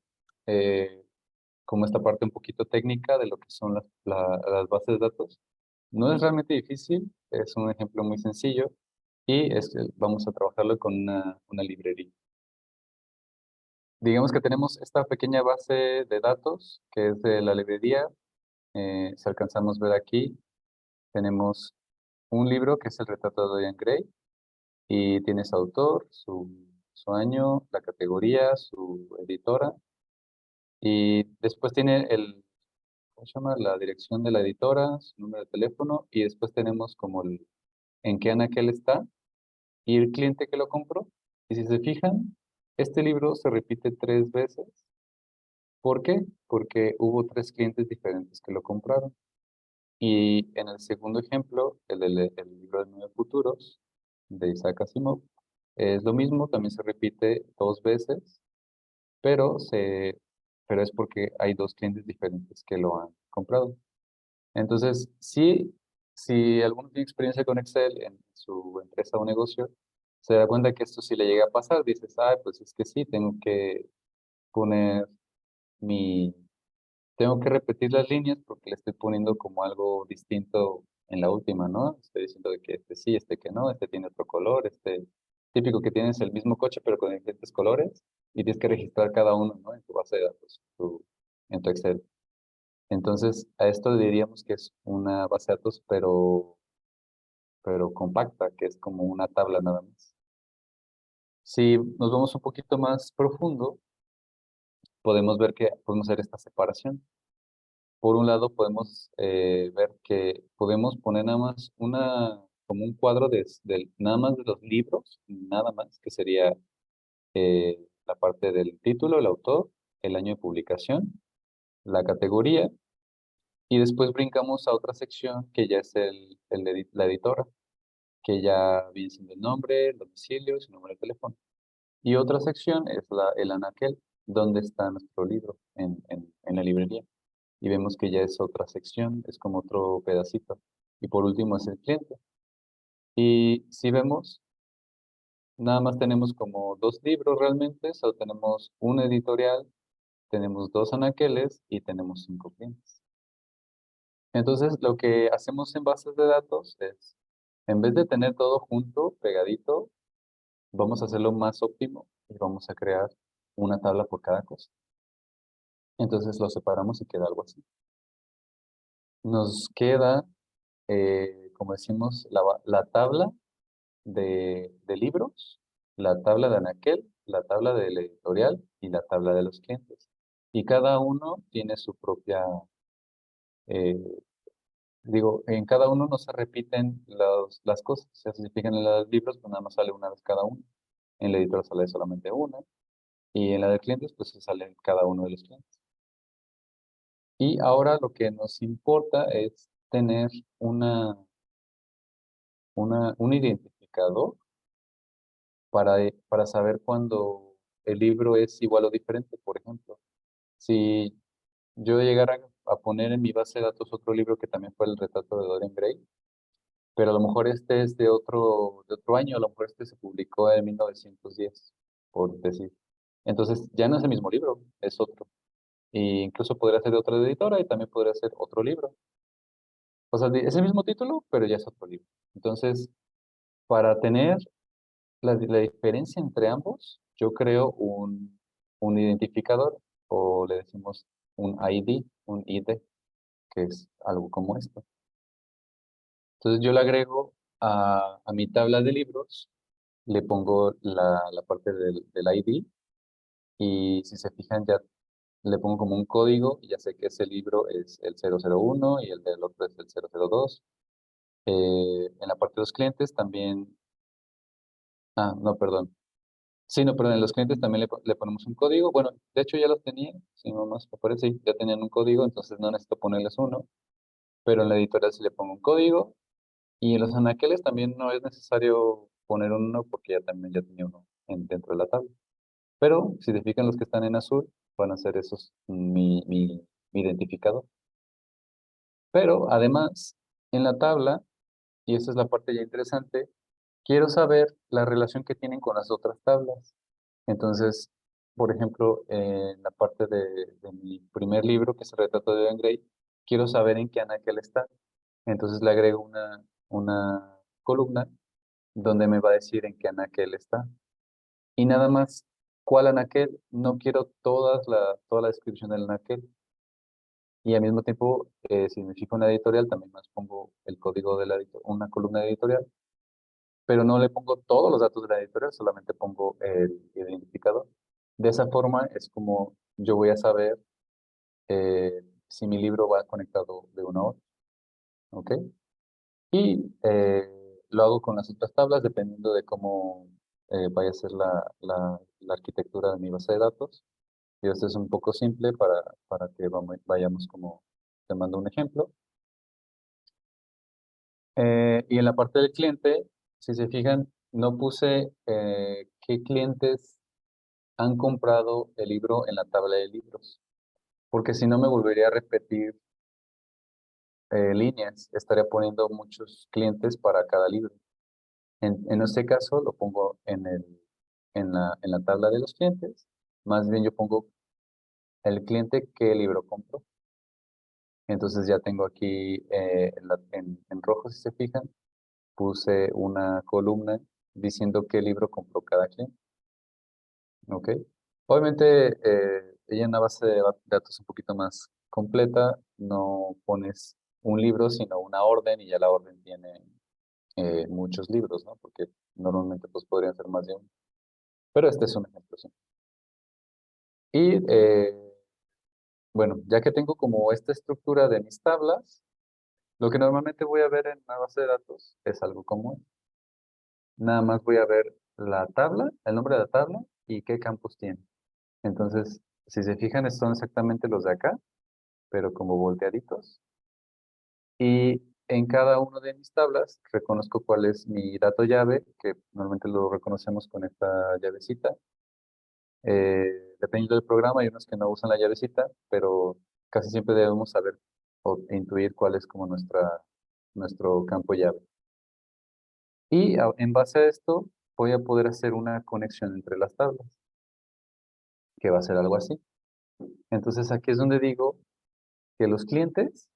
Speaker 2: eh, como esta parte un poquito técnica de lo que son las bases de datos. No es realmente difícil, es un ejemplo muy sencillo y vamos a trabajarlo con una librería. Digamos que tenemos esta pequeña base de datos que es de la librería. Si alcanzamos a ver aquí, tenemos un libro que es el retrato de Dorian Gray y tiene su autor, su año, la categoría, su editora y después tiene ¿cómo se llama? La dirección de la editora, su número de teléfono y después tenemos como en qué anaquel está y el cliente que lo compró. Y si se fijan, este libro se repite 3 veces. ¿Por qué? Porque hubo 3 clientes diferentes que lo compraron. Y en el segundo ejemplo, el libro de 9 futuros de Isaac Asimov, es lo mismo, también se repite 2 veces, pero, pero es porque hay 2 clientes diferentes que lo han comprado. Entonces, sí, si alguno tiene experiencia con Excel en su empresa o negocio, se da cuenta que esto sí le llega a pasar. Dices, ah, pues es que sí, poner mi, tengo que repetir las líneas porque le estoy poniendo como algo distinto en la última, ¿no? Estoy diciendo de que este sí, este que no, este tiene otro color, este típico que tienes el mismo coche pero con diferentes colores y tienes que registrar cada uno, ¿no? En tu base de datos, en tu Excel. Entonces, a esto le diríamos que es una base de datos, pero compacta, que es como una tabla nada más. Si nos vamos un poquito más profundo, podemos ver que podemos hacer esta separación. Por un lado, podemos ver que podemos poner nada más como un cuadro nada más de los libros, nada más, que sería la parte del título, el autor, el año de publicación, la categoría, y después brincamos a otra sección que ya es la editora, que ya viene siendo el nombre, el domicilio, su número de teléfono. Y otra sección es el anaquel, donde está nuestro libro en la librería. Y vemos que ya es otra sección, es como otro pedacito. Y por último es el cliente. Y si vemos, nada más tenemos como 2 libros realmente, solo tenemos un editorial, tenemos 2 anaqueles y tenemos 5 clientes. Entonces, lo que hacemos en bases de datos es, en vez de tener todo junto, pegadito, vamos a hacerlo más óptimo y vamos a crear una tabla por cada cosa. Entonces lo separamos y queda algo así. Nos queda, como decimos, la tabla de libros, la tabla de anaquel, la tabla del editorial y la tabla de los clientes. Y cada uno tiene su propia, eh, digo, en cada uno no se repiten las cosas. O sea, si se fijan en los libros, pues nada más sale una vez cada uno. En el editor sale solamente una. Y en la de clientes, pues se sale cada uno de los clientes. Y ahora lo que nos importa es tener un identificador para saber cuándo el libro es igual o diferente. Por ejemplo, si yo llegara a poner en mi base de datos otro libro que también fue el retrato de Dorian Gray, pero a lo mejor este es de otro año, a lo mejor este se publicó en 1910, por decir. Entonces ya no es el mismo libro, es otro. E incluso podría ser de otra editora y también podría ser otro libro. O sea, es el mismo título, pero ya es otro libro. Entonces, para tener La diferencia entre ambos, yo creo un identificador, o le decimos un ID, un ID, que es algo como esto. Entonces yo le agrego a mi tabla de libros, le pongo la parte del ID, y si se fijan ya le pongo como un código y ya sé que ese libro es el 001 y el del otro es el 002. En la parte de los clientes también, no, perdón. Sí, no, perdón, en los clientes también le ponemos un código. Bueno, de hecho ya los tenía, si no más me parece, sí, ya tenían un código, entonces no necesito ponerles uno, pero en la editorial sí le pongo un código. Y en los anaqueles también no es necesario poner uno porque ya tenía uno dentro de la tabla. Pero si se fijan los que están en azul, van a ser esos mi identificador. Pero además, en la tabla, y esa es la parte ya interesante, quiero saber la relación que tienen con las otras tablas. Entonces, por ejemplo, en la parte de mi primer libro, que es el retrato de Dorian Gray, quiero saber en qué anaquel está. Entonces le agrego una columna donde me va a decir en qué anaquel está. Y nada más, ¿cuál anaquel? No quiero toda la descripción del anaquel. Y al mismo tiempo, significa una editorial, también más pongo el código de la una columna editorial, pero no le pongo todos los datos de la editorial, solamente pongo el identificador. De esa forma es como yo voy a saber si mi libro va conectado de una a otra, ¿ok? Y lo hago con las otras tablas dependiendo de cómo vaya a ser la arquitectura de mi base de datos. Y esto es un poco simple para que vayamos como, te mando un ejemplo. Y en la parte del cliente, si se fijan, no puse qué clientes han comprado el libro en la tabla de libros, porque si no me volvería a repetir líneas, estaría poniendo muchos clientes para cada libro. En este caso lo pongo en la tabla de los clientes, más bien yo pongo el cliente qué libro compró. Entonces ya tengo aquí en rojo, si se fijan, puse una columna diciendo qué libro compró cada cliente. ¿Ok? Obviamente, ella en una base de datos un poquito más completa, no pones un libro, sino una orden, y ya la orden tiene muchos libros, ¿no? Porque normalmente pues podrían ser más de uno. Pero este es un ejemplo, sí. Y bueno, ya que tengo como esta estructura de mis tablas, lo que normalmente voy a ver en una base de datos es algo como esto. Nada más voy a ver la tabla, el nombre de la tabla y qué campos tiene. Entonces, si se fijan, son exactamente los de acá, pero como volteaditos. Y en cada una de mis tablas reconozco cuál es mi dato llave, que normalmente lo reconocemos con esta llavecita. Dependiendo del programa, hay unos que no usan la llavecita, pero casi siempre debemos saber o intuir cuál es como nuestro campo llave. Y en base a esto, voy a poder hacer una conexión entre las tablas, que va a ser algo así. Entonces aquí es donde digo que los clientes,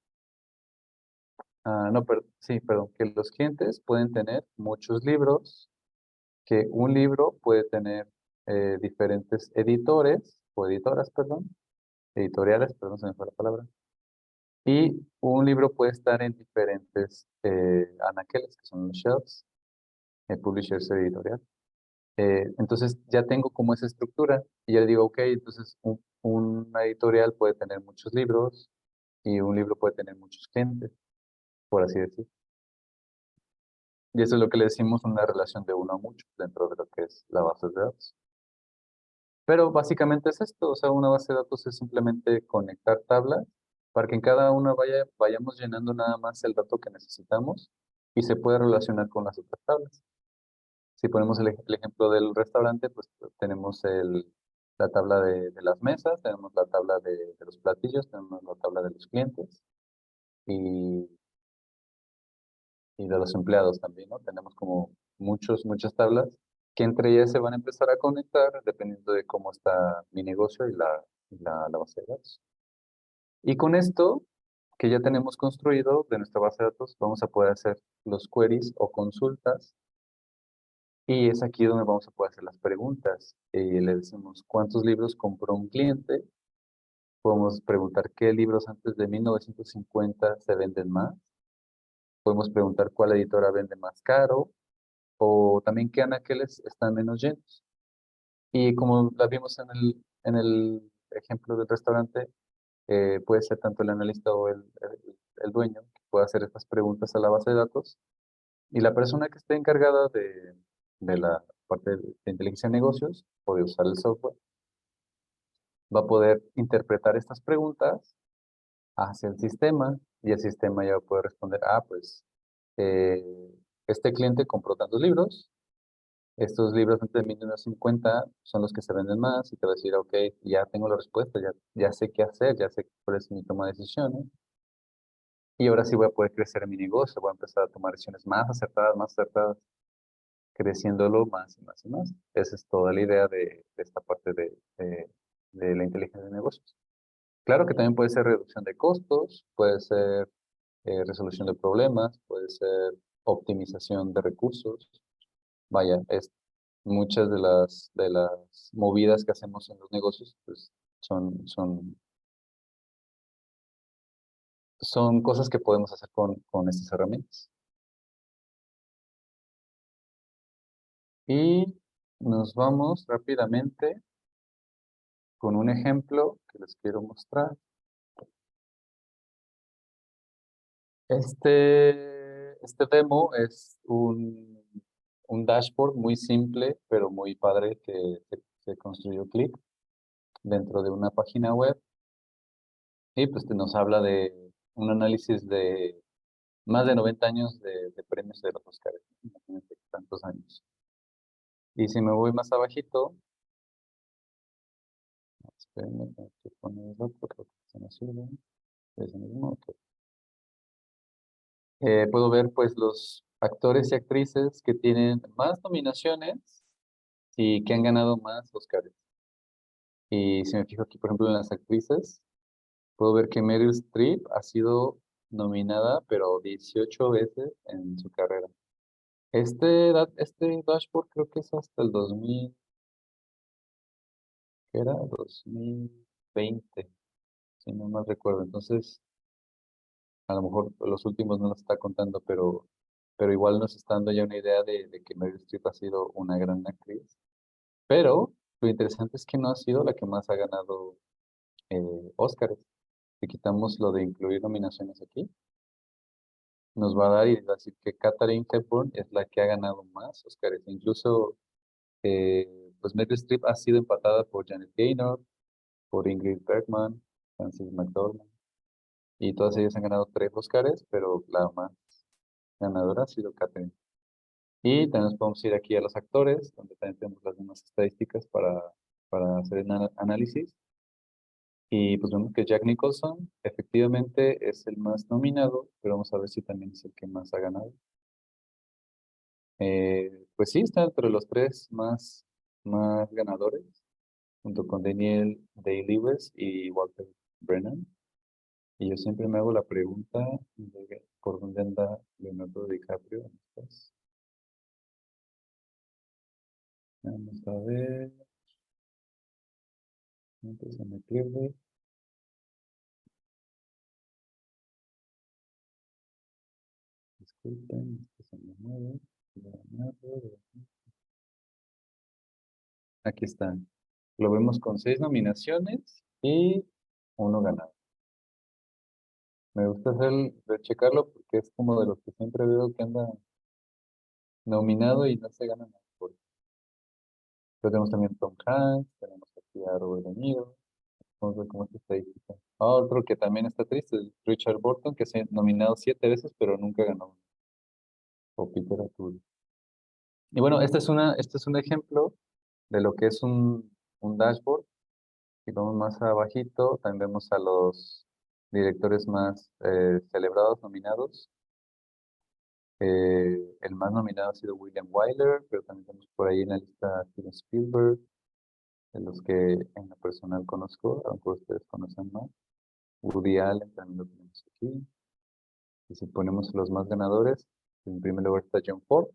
Speaker 2: no, sí, perdón, que los clientes pueden tener muchos libros, que un libro puede tener diferentes editores, o editoras, perdón, editoriales, perdón, se me fue la palabra, y un libro puede estar en diferentes anaqueles, que son los shelves, publishers editorial. Entonces ya tengo como esa estructura y ya digo, ok, entonces una editorial puede tener muchos libros y un libro puede tener muchos clientes, por así decir. Y eso es lo que le decimos una relación de uno a mucho dentro de lo que es la base de datos. Pero básicamente es esto, o sea, una base de datos es simplemente conectar tablas para que en cada una vayamos llenando nada más el dato que necesitamos y se pueda relacionar con las otras tablas. Si ponemos el ejemplo del restaurante, pues tenemos la tabla de las mesas, tenemos la tabla de los platillos, tenemos la tabla de los clientes y, y de los empleados también, ¿no? Tenemos como muchas tablas que entre ellas se van a empezar a conectar dependiendo de cómo está mi negocio y la base de datos. Y con esto que ya tenemos construido de nuestra base de datos, vamos a poder hacer los queries o consultas Y es aquí donde vamos a poder hacer las preguntas. Le decimos, ¿cuántos libros compró un cliente? Podemos preguntar qué libros antes de 1950 se venden más. Podemos preguntar cuál editora vende más caro o también qué anaqueles están menos llenos. Y como la vimos en el ejemplo del restaurante, puede ser tanto el analista o el dueño que pueda hacer estas preguntas a la base de datos y la persona que esté encargada de la parte de inteligencia de negocios o de usar el software va a poder interpretar estas preguntas hacia el sistema y el sistema ya va a poder responder, pues eh, este cliente compró tantos libros, estos libros antes de 1950 son los que se venden más y te va a decir, ok, ya tengo la respuesta, ya sé qué hacer, ya sé cuál es mi toma de decisiones y ahora sí voy a poder crecer mi negocio, voy a empezar a tomar decisiones más acertadas, creciéndolo más y más y más. Esa es toda la idea de esta parte de la inteligencia de negocios. Claro que también puede ser reducción de costos, puede ser resolución de problemas, puede ser optimización de recursos. Vaya, muchas de las movidas que hacemos en los negocios, pues son cosas que podemos hacer con estas herramientas. Y nos vamos rápidamente con un ejemplo que les quiero mostrar. Este demo es un dashboard muy simple, pero muy padre que se construyó Click dentro de una página web y pues nos habla de un análisis de más de 90 años de premios de los Oscars. Imagínate tantos años. Y si me voy más abajito, espérenme, tengo que ponerlo porque se me sube. Es el mismo, ok. Puedo ver pues los actores y actrices que tienen más nominaciones y que han ganado más Oscars. Y si me fijo aquí, por ejemplo, en las actrices, puedo ver que Meryl Streep ha sido nominada, pero 18 veces en su carrera. Este dashboard creo que es hasta el 2000, ¿qué era? 2020, si no mal recuerdo. Entonces, a lo mejor los últimos no los está contando, pero igual nos está dando ya una idea de que Meryl Streep ha sido una gran actriz. Pero lo interesante es que no ha sido la que más ha ganado Oscars. Si quitamos lo de incluir nominaciones aquí, nos va a dar y va a decir que Katharine Hepburn es la que ha ganado más Oscars. Incluso, pues Meryl Streep ha sido empatada por Janet Gaynor, por Ingrid Bergman, Frances McDormand, y todas ellas han ganado 3 Oscars, pero la más ganadora ha sido Katharine. Y también nos podemos ir aquí a los actores, donde también tenemos las mismas estadísticas para hacer el análisis. Y pues vemos que Jack Nicholson efectivamente es el más nominado, pero vamos a ver si también es el que más ha ganado. Pues sí, está entre los 3 más ganadores, junto con Daniel Day-Lewis y Walter Brennan. Y yo siempre me hago la pregunta de por dónde anda Leonardo DiCaprio en estas. Vamos a ver. Antes se me pierde. Disculpen, esto se me mueve. Leonardo. Aquí está. Lo vemos con 6 nominaciones y 1 ganado. Me gusta checarlo porque es como de los que siempre veo que anda nominado y no se gana nada. Pero tenemos también Tom Hanks, tenemos aquí a Robert De Niro. Vamos a ver cómo es esta estadística. Otro que también está triste es Richard Burton, que se ha nominado 7 veces, pero nunca ganó. O Peter O'Toole. Y bueno, este es un ejemplo de lo que es un dashboard. Si vamos más abajito, también vemos a los directores más celebrados, nominados. El más nominado ha sido William Wyler, pero también tenemos por ahí en la lista a Steven Spielberg, de los que en lo personal conozco, a lo mejor ustedes conocen más. Woody Allen también lo tenemos aquí. Y si ponemos los más ganadores, en primer lugar está John Ford,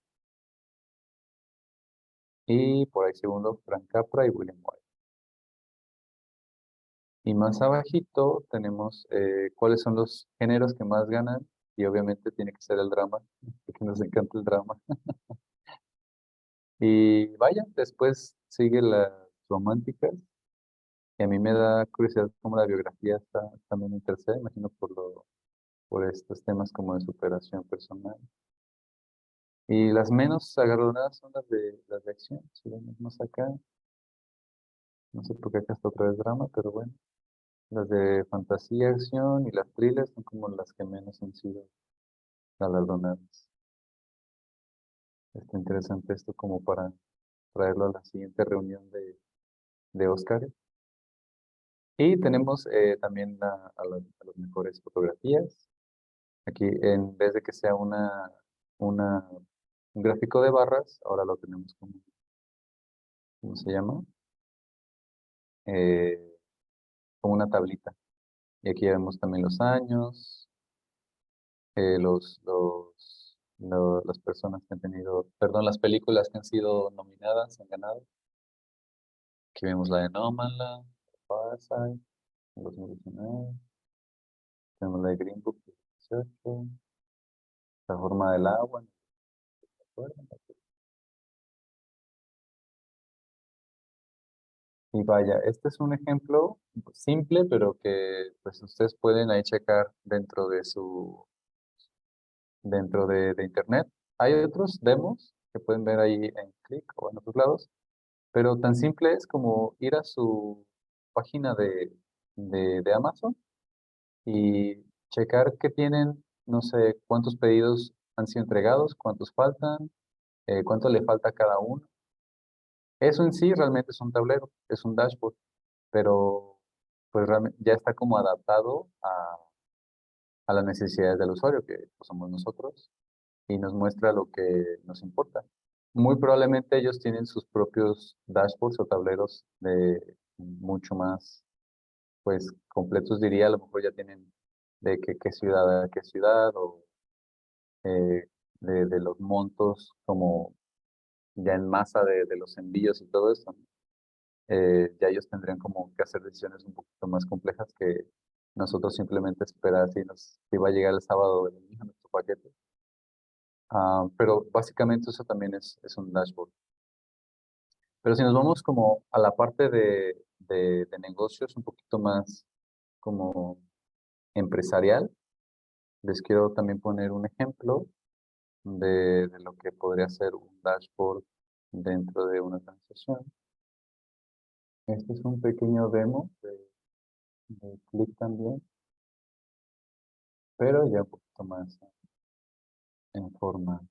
Speaker 2: Y por ahí segundo, Frank Capra y William White. Y más abajito tenemos cuáles son los géneros que más ganan. Y obviamente tiene que ser el drama, porque nos encanta el drama. Y vaya, después sigue las románticas. Y a mí me da curiosidad cómo la biografía está también interesada, imagino por estos temas como de superación personal. Y las menos agarronadas son las de acción. Si vemos más acá, no sé por qué acá está otra vez drama, pero bueno. Las de fantasía, acción y las thrillers son como las que menos han sido galardonadas. Está interesante esto como para traerlo a la siguiente reunión de Oscar. Y tenemos también a las mejores fotografías. Aquí, en vez de que sea una, un gráfico de barras, ahora lo tenemos como, ¿cómo se llama? Eh, como una tablita. Y aquí vemos también los años, las personas que han tenido, perdón, las películas que han sido nominadas, han ganado. Aquí vemos la de Nomadland, Parasite, en 2019. Tenemos la de Green Book, 2018. La forma del agua, ¿no se acuerdan? Y vaya, este es un ejemplo simple, pero que pues ustedes pueden ahí checar dentro de internet. Hay otros demos que pueden ver ahí en Click o en otros lados, pero tan simple es como ir a su página de Amazon y checar que tienen, no sé, cuántos pedidos han sido entregados, cuántos faltan, cuánto le falta a cada uno. Eso en sí realmente es un tablero, es un dashboard, pero pues realmente ya está como adaptado a las necesidades del usuario, que pues, somos nosotros, y nos muestra lo que nos importa. Muy probablemente ellos tienen sus propios dashboards o tableros de mucho más, pues, completos, diría, a lo mejor ya tienen de qué ciudad a qué ciudad, o eh, de los montos como ya en masa de los envíos y todo eso, ¿no? Ya ellos tendrían como que hacer decisiones un poquito más complejas que nosotros simplemente esperar si va a llegar el sábado o el domingo nuestro paquete. Pero básicamente eso también es un dashboard. Pero si nos vamos como a la parte de negocios un poquito más como empresarial, les quiero también poner un ejemplo de lo que podría ser un dashboard dentro de una transacción. Este es un pequeño demo de Click también, pero ya un poquito más en forma.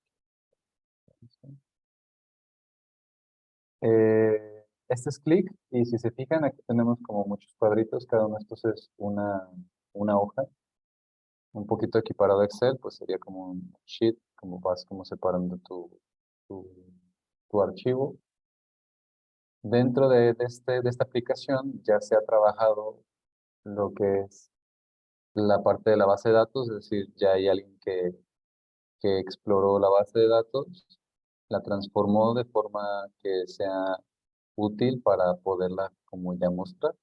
Speaker 2: Este es Click y si se fijan aquí tenemos como muchos cuadritos, cada uno de estos es una hoja, un poquito equiparado a Excel, pues sería como un sheet, como vas como separando tu, tu archivo. Dentro de esta aplicación ya se ha trabajado lo que es la parte de la base de datos, es decir, ya hay alguien que exploró la base de datos, la transformó de forma que sea útil para poderla como ya mostrar.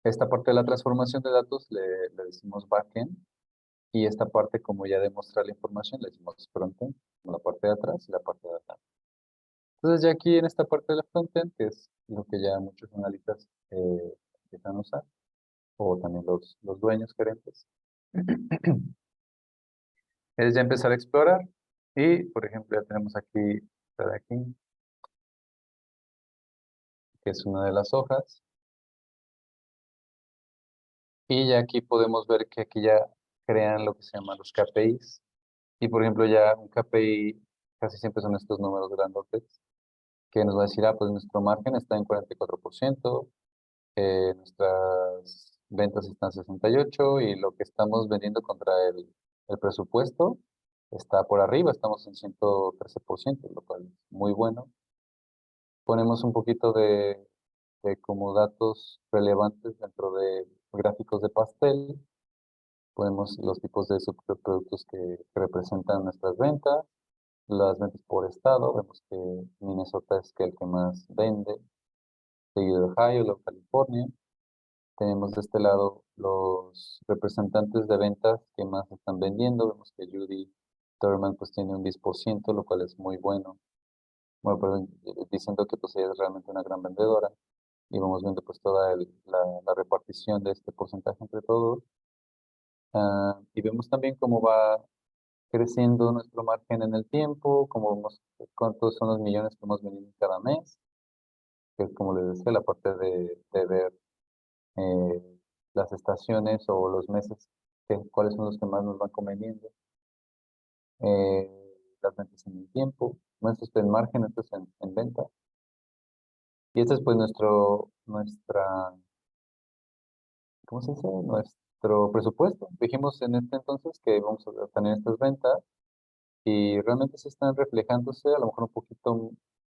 Speaker 2: Esta parte de la transformación de datos le decimos backend y esta parte como ya de mostrar la información le decimos frontend, como la parte de atrás y la parte de atrás. Entonces ya aquí en esta parte de la frontend, que es lo que ya muchos analistas empiezan a usar, o también los dueños gerentes, es ya empezar a explorar y, por ejemplo, ya tenemos aquí, esta de aquí, que es una de las hojas, y ya aquí podemos ver que aquí ya crean lo que se llaman los KPIs, y por ejemplo ya un KPI casi siempre son estos números grandotes, que nos va a decir, pues nuestro margen está en 44%, nuestras ventas están en 68% y lo que estamos vendiendo contra el presupuesto está por arriba, estamos en 113%, lo cual es muy bueno. Ponemos un poquito de como datos relevantes dentro de gráficos de pastel, ponemos los tipos de subproductos que representan nuestras ventas, las ventas por estado. Vemos que Minnesota es el que más vende, seguido de Ohio, luego California. Tenemos de este lado los representantes de ventas que más están vendiendo. Vemos que Judy Thurman pues tiene un 10%, lo cual es muy bueno. Bueno, perdón, diciendo que pues ella es realmente una gran vendedora. Y vamos viendo pues toda la repartición de este porcentaje entre todos. Y vemos también cómo va creciendo nuestro margen en el tiempo, cómo vemos cuántos son los millones que hemos vendido cada mes, que es como les decía, la parte de ver las estaciones o los meses, cuáles son los que más nos van conveniendo, eh, las ventas en el tiempo, no esto es en margen, esto es en venta. Y este es pues ¿cómo se dice? Nuestro presupuesto. Dijimos en este entonces que vamos a tener estas ventas y realmente se están reflejándose, a lo mejor un poquito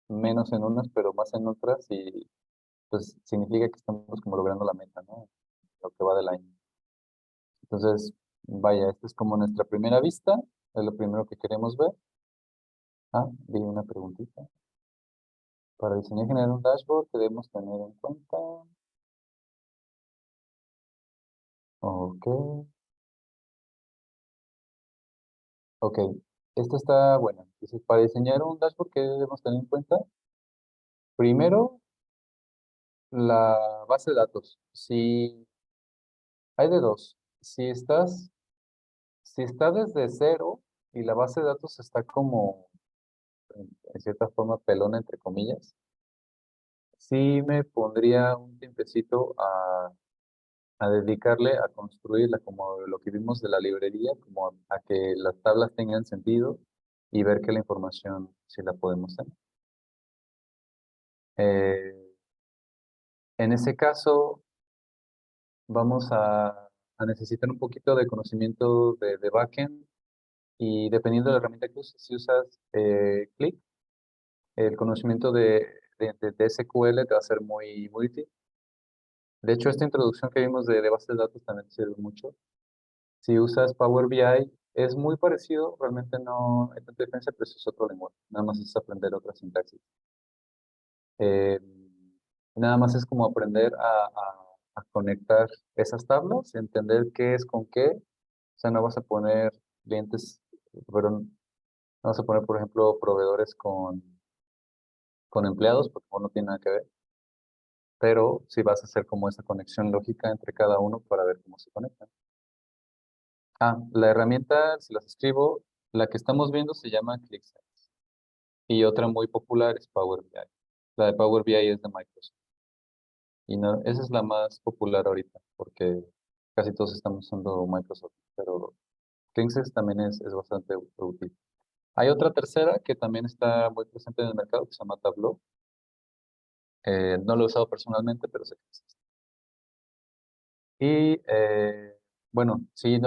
Speaker 2: menos en unas, pero más en otras, y pues significa que estamos como logrando la meta, ¿no? Lo que va del año. Entonces, vaya, esta es como nuestra primera vista, es lo primero que queremos ver. Vi una preguntita. Para diseñar y generar un dashboard, ¿qué debemos tener en cuenta? Ok, ok. Esto está bueno. Entonces, para diseñar un dashboard, ¿qué debemos tener en cuenta? Primero, la base de datos. Si hay de dos. Si está desde cero y la base de datos está como, en cierta forma, pelona, entre comillas, sí me pondría un tiempecito a dedicarle a construirla, como lo que vimos de la librería, como a que las tablas tengan sentido y ver que la información sí la podemos tener. Eh, en ese caso, vamos a necesitar un poquito de conocimiento de backend y dependiendo de la herramienta que uses, si usas Click, el conocimiento de SQL te va a ser muy útil. De hecho, esta introducción que vimos de bases de datos también te sirve mucho. Si usas Power BI, es muy parecido, realmente no hay tanta diferencia, pero eso es otro lenguaje. Nada más es aprender otra sintaxis. Eh, nada más es como aprender a conectar esas tablas, entender qué es con qué. O sea, no vas a poner clientes, perdón, no vas a poner, por ejemplo, proveedores con empleados, porque no tiene nada que ver. Pero sí vas a hacer como esa conexión lógica entre cada uno para ver cómo se conectan. La herramienta, si las escribo, la que estamos viendo se llama ClickSense. Y otra muy popular es Power BI. La de Power BI es de Microsoft. Y no, esa es la más popular ahorita, porque casi todos estamos usando Microsoft. Pero ClickSense también es bastante útil. Hay otra tercera que también está muy presente en el mercado, que se llama Tableau. No lo he usado personalmente, pero sé que existe. Y bueno, si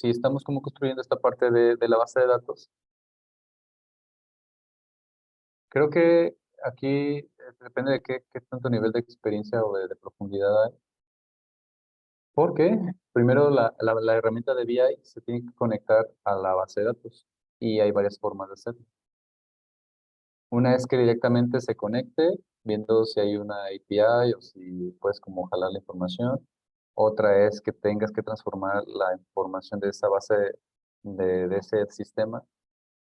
Speaker 2: estamos como construyendo esta parte de la base de datos, creo que aquí depende de qué tanto nivel de experiencia o de profundidad hay. Porque primero la herramienta de BI se tiene que conectar a la base de datos y hay varias formas de hacerlo. Una es que directamente se conecte, viendo si hay una API o si puedes como jalar la información. Otra es que tengas que transformar la información de esa base de ese sistema,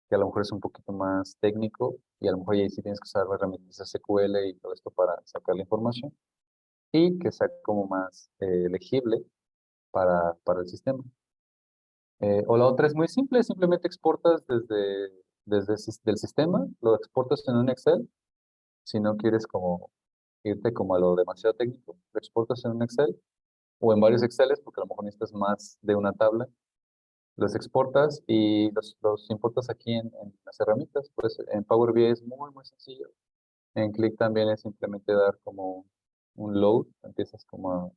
Speaker 2: que a lo mejor es un poquito más técnico y a lo mejor ahí sí tienes que usar herramientas SQL y todo esto para sacar la información y que sea como más legible para el sistema. O la otra es muy simple, simplemente exportas del sistema, lo exportas en un Excel. Si no quieres como irte como a lo demasiado técnico, lo exportas en un Excel o en varios Exceles, porque a lo mejor necesitas más de una tabla. Los exportas y los importas aquí en las herramientas. Pues en Power BI es muy sencillo. En Click también es simplemente dar como un load, empiezas como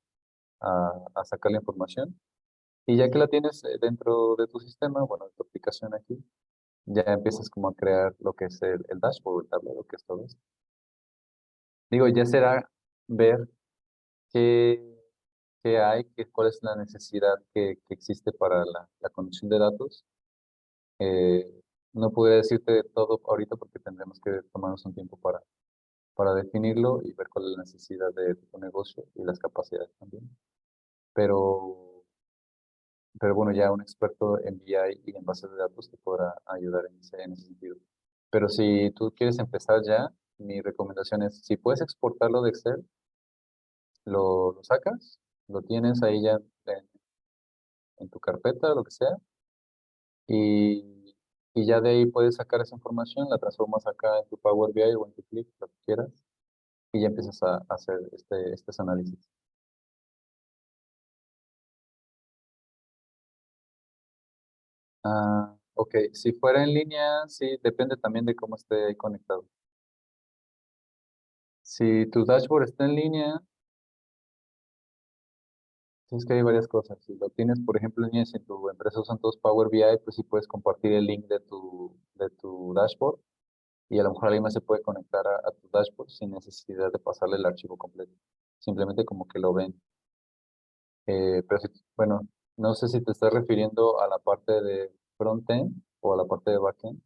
Speaker 2: a sacar la información. Y ya que la tienes dentro de tu sistema, bueno, de tu aplicación aquí, ya empiezas como a crear lo que es el dashboard, el tablero, que es todo esto. Digo, ya será ver qué, qué hay, cuál es la necesidad que existe para la conexión de datos. Eh, no podría decirte todo ahorita porque tendremos que tomarnos un tiempo para definirlo y ver cuál es la necesidad de tu negocio y las capacidades también. Pero, pero bueno, ya un experto en BI y en bases de datos te podrá ayudar en ese sentido. Pero si tú quieres empezar ya, mi recomendación es, si puedes exportarlo de Excel, lo sacas, lo tienes ahí ya en tu carpeta, lo que sea, y, y ya de ahí puedes sacar esa información, la transformas acá en tu Power BI o en tu Click, lo que quieras, y ya empiezas a hacer estos análisis. Ok, si fuera en línea, sí, depende también de cómo esté ahí conectado. Si tu dashboard está en línea, es que hay varias cosas. Si lo tienes, por ejemplo, en línea, si en tu empresa usan todos Power BI, pues sí puedes compartir el link de tu dashboard y a lo mejor alguien más se puede conectar a tu dashboard sin necesidad de pasarle el archivo completo. Simplemente como que lo ven. Pero si, bueno, no sé si te estás refiriendo a la parte de frontend o a la parte de backend.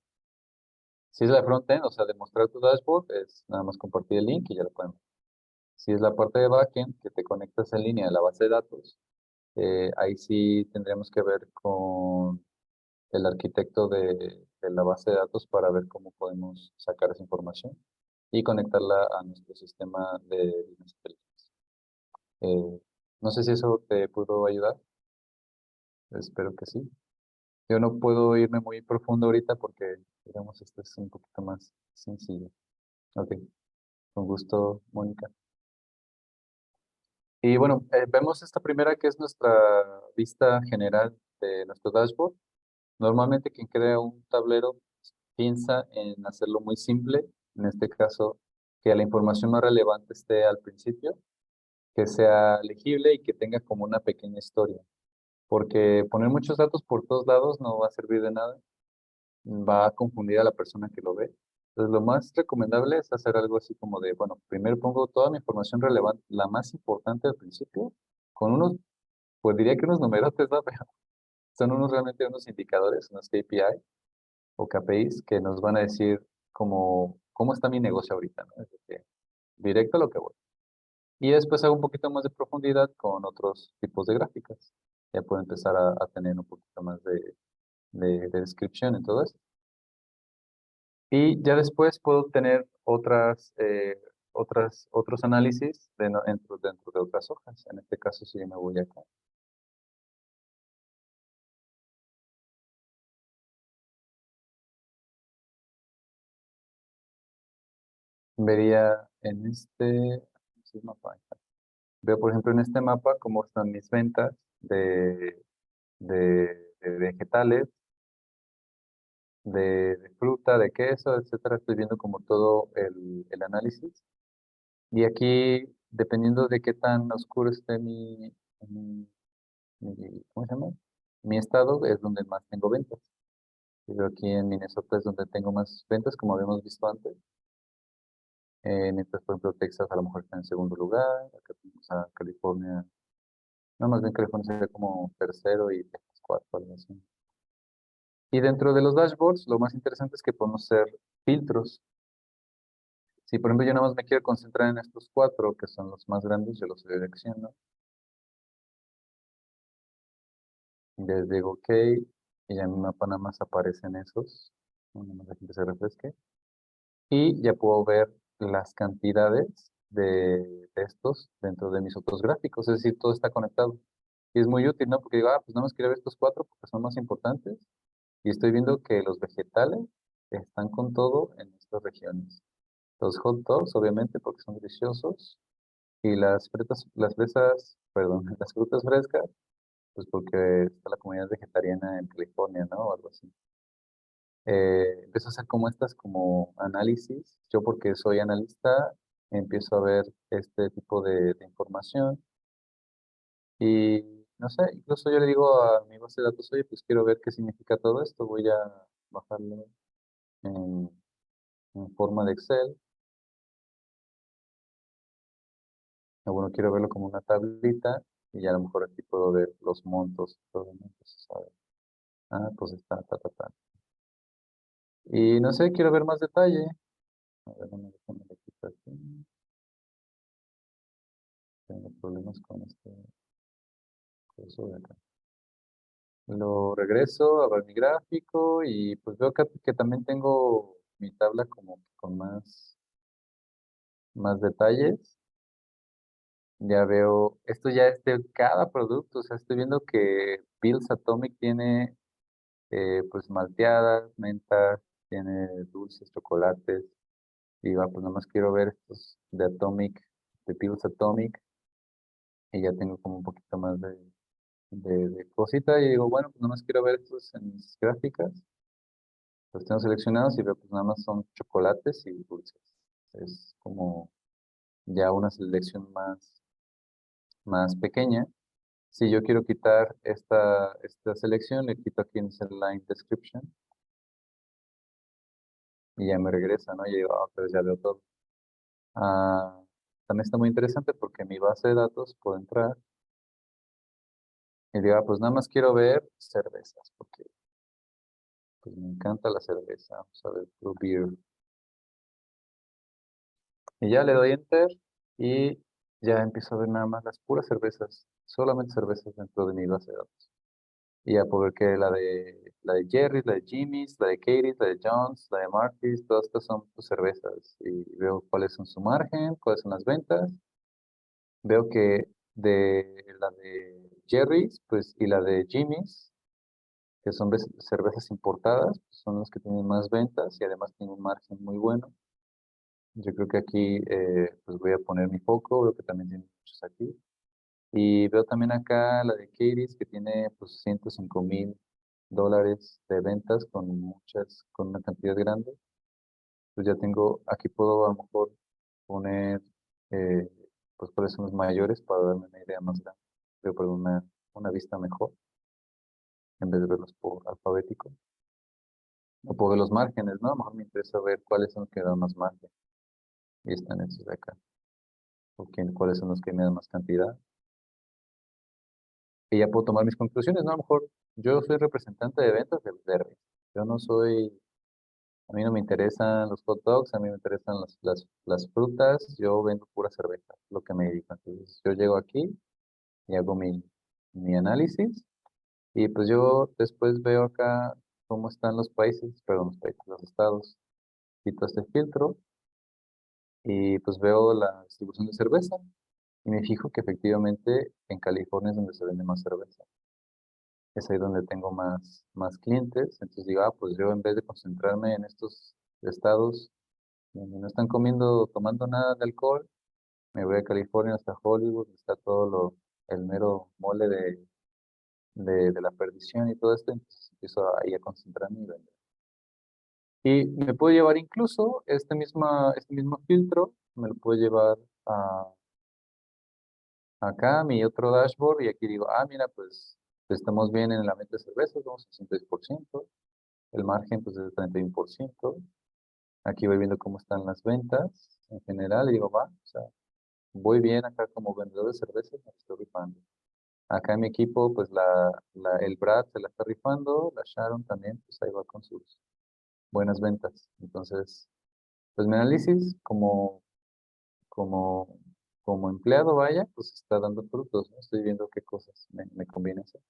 Speaker 2: Si es la frontend, o sea, de mostrar tu dashboard, es nada más compartir el link y ya lo pueden ver. Si es la parte de backend, que te conectas en línea a la base de datos, ahí sí tendríamos que ver con el arquitecto de la base de datos para ver cómo podemos sacar esa información y conectarla a nuestro sistema de business intelligence. No sé si eso te pudo ayudar, espero que sí. Yo no puedo irme muy profundo ahorita porque, digamos, esto es un poquito más sencillo. Ok, con gusto, Mónica. Y bueno, vemos esta primera que es nuestra vista general de nuestro dashboard. Normalmente quien crea un tablero piensa en hacerlo muy simple, en este caso que la información más relevante esté al principio, que sea legible y que tenga como una pequeña historia, porque poner muchos datos por todos lados no va a servir de nada, va a confundir a la persona que lo ve. Entonces lo más recomendable es hacer algo así como de, bueno, primero pongo toda mi información relevante, la más importante al principio, con unos, pues diría que unos numerotes, ¿no? Pero son realmente unos indicadores, unos KPI o KPIs que nos van a decir cómo está mi negocio ahorita, ¿no? Es decir, directo a lo que voy. Y después hago un poquito más de profundidad con otros tipos de gráficas. Ya puedo empezar a tener un poquito más de descripción en todo esto. Y ya después puedo tener otros análisis dentro de otras hojas. En este caso, si yo me voy acá, vería en este mapa. Veo, por ejemplo, en este mapa cómo están mis ventas de vegetales, de fruta, de queso, etcétera. Estoy viendo como todo el análisis. Y aquí, dependiendo de qué tan oscuro esté mi- ¿cómo se llama? Mi estado, es donde más tengo ventas. Y veo aquí en Minnesota es donde tengo más ventas, como habíamos visto antes. Mientras, por ejemplo, Texas a lo mejor está en segundo lugar. Acá tenemos a California. No, más bien California sería como tercero y Texas cuarto, algo así. Y dentro de los dashboards, lo más interesante es que podemos hacer filtros. Si, por ejemplo, yo nada más me quiero concentrar en estos cuatro, que son los más grandes, yo los selecciono. Les digo OK, y ya en mi mapa nada más aparecen esos. Nada más dejen que se refresque. Y ya puedo ver las cantidades de estos dentro de mis otros gráficos. Es decir, todo está conectado. Y es muy útil, ¿no? Porque digo, pues nada más quiero ver estos cuatro porque son más importantes. Y estoy viendo que los vegetales están con todo en estas regiones. Los hot dogs, obviamente, porque son deliciosos. Y las fresas, perdón, las frutas frescas, pues porque está la comunidad vegetariana en California, ¿no? O algo así. Empiezo a hacer como estas, como análisis. Yo porque soy analista, empiezo a ver este tipo de información. Y no sé, incluso yo le digo a mi base de datos, oye, pues quiero ver qué significa todo esto. Voy a bajarlo en, en forma de Excel. O bueno, quiero verlo como una tablita y ya a lo mejor aquí puedo ver los montos. Todo, ¿no? Entonces, a ver, pues está, ta, ta, ta. Y no sé, quiero ver más detalle. A ver, déjame le quito aquí. Tengo problemas con este curso de acá. Lo regreso a ver mi gráfico y pues veo que también tengo mi tabla como que con más detalles. Ya veo, esto ya es de cada producto, o sea, estoy viendo que Pills Atomic tiene pues malteadas, mentas, tiene dulces, chocolates, y va, pues nada más quiero ver estos de Atomic, de Pills Atomic, y ya tengo como un poquito más de cosita, y digo, bueno, pues nada más quiero ver estos en mis gráficas, los tengo seleccionados y veo, pues nada más son chocolates y dulces. Es como ya una selección más pequeña. Si yo quiero quitar esta selección, le quito aquí en Line Description y ya me regresa, ¿no? Y digo, ah, pues ya veo todo. Ah, también está muy interesante porque en mi base de datos puedo entrar y digo, ah, pues nada más quiero ver cervezas, porque pues me encanta la cerveza. Vamos a ver, Blue Beer. Y ya le doy Enter y ya empiezo a ver nada más las puras cervezas, solamente cervezas dentro de mi base de datos. Y ya puedo ver que la de Jerry's, la de Jimmy's, la de Katie's, la de John's, la de Marty's, todas estas son pues, cervezas. Y veo cuáles son su margen, cuáles son las ventas. Veo que de la de Jerry's, pues, y la de Jimmy's, que son cervezas importadas, pues, son las que tienen más ventas y además tienen un margen muy bueno. Yo creo que aquí pues voy a poner mi foco, veo que también tiene muchos aquí. Y veo también acá la de Katie's que tiene pues $105,000 de ventas con una cantidad grande. Pues ya tengo, aquí puedo a lo mejor poner eh, pues cuáles son los mayores para darme una idea más grande. Veo por una vista mejor en vez de verlos por alfabético. O por los márgenes, ¿no? A lo mejor me interesa ver cuáles son los que dan más margen. Y están estos de acá. O cuáles son los que me dan más cantidad. Y ya puedo tomar mis conclusiones, ¿no? A lo mejor yo soy representante de ventas del Derby. Yo no soy, a mí no me interesan los hot dogs, a mí me interesan las frutas, yo vendo pura cerveza, lo que me dedico. Entonces yo llego aquí y hago mi análisis y pues yo después veo acá cómo están los países, perdón, los países, los estados, quito este filtro y pues veo la distribución de cerveza y me fijo que efectivamente en California es donde se vende más cerveza. Es ahí donde tengo más clientes. Entonces digo, ah, pues yo en vez de concentrarme en estos estados donde no están tomando nada de alcohol, me voy a California hasta Hollywood, donde está el mero mole de la perdición y todo esto. Entonces empiezo ahí a concentrarme y vender. Y me puedo llevar incluso este mismo filtro, me lo puedo llevar a, acá a mi otro dashboard y aquí digo, ah, mira, pues estamos bien en la venta de cervezas, vamos a 66%. El margen pues es del 31%. Aquí voy viendo cómo están las ventas en general y digo, va, o sea, voy bien acá como vendedor de cervezas, me estoy rifando. Acá en mi equipo, pues el Brad se la está rifando, la Sharon también, pues ahí va con sus buenas ventas. Entonces, pues mi análisis como, como empleado, vaya, pues está dando frutos, ¿no? Estoy viendo qué cosas me conviene hacer.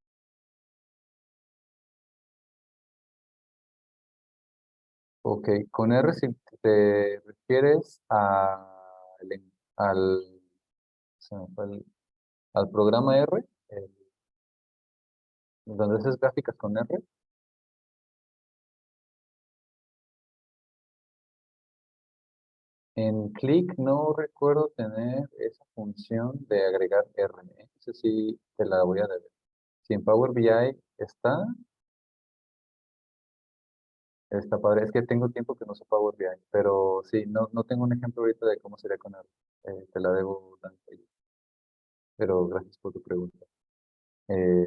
Speaker 2: Ok, con R si te refieres al, se me fue al programa R, donde haces gráficas con R. En Click no recuerdo tener esa función de agregar R. Ese sí te la voy a deber. Si en Power BI está padre. Es que tengo tiempo que no uso Power BI, pero sí, no tengo un ejemplo ahorita de cómo sería con R. Te la debo, Dante, pero gracias por tu pregunta. Eh,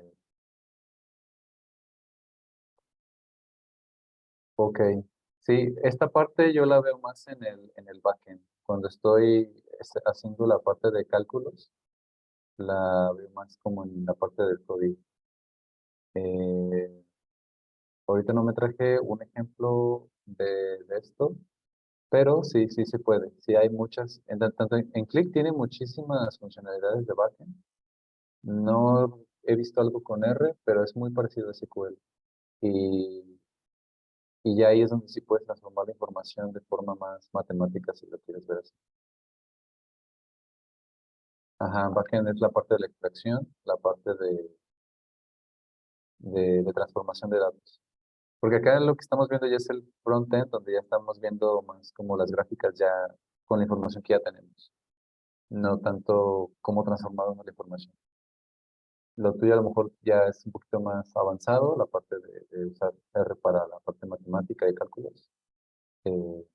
Speaker 2: ok, sí, esta parte yo la veo más en el backend. Cuando estoy haciendo la parte de cálculos, la veo más como en la parte del código. Eh, Ahorita no me traje un ejemplo de esto, pero sí, sí se puede. Sí hay muchas, tanto en Click tiene muchísimas funcionalidades de backend. No he visto algo con R, pero es muy parecido a SQL. Y, y ya ahí es donde sí puedes transformar la información de forma más matemática, si lo quieres ver así. Ajá, backend es la parte de la extracción, la parte de transformación de datos. Porque acá lo que estamos viendo ya es el frontend, donde ya estamos viendo más como las gráficas ya con la información que ya tenemos, no tanto cómo transformamos la información. Lo tuyo a lo mejor ya es un poquito más avanzado, la parte de usar R para la parte matemática y cálculos. Eh,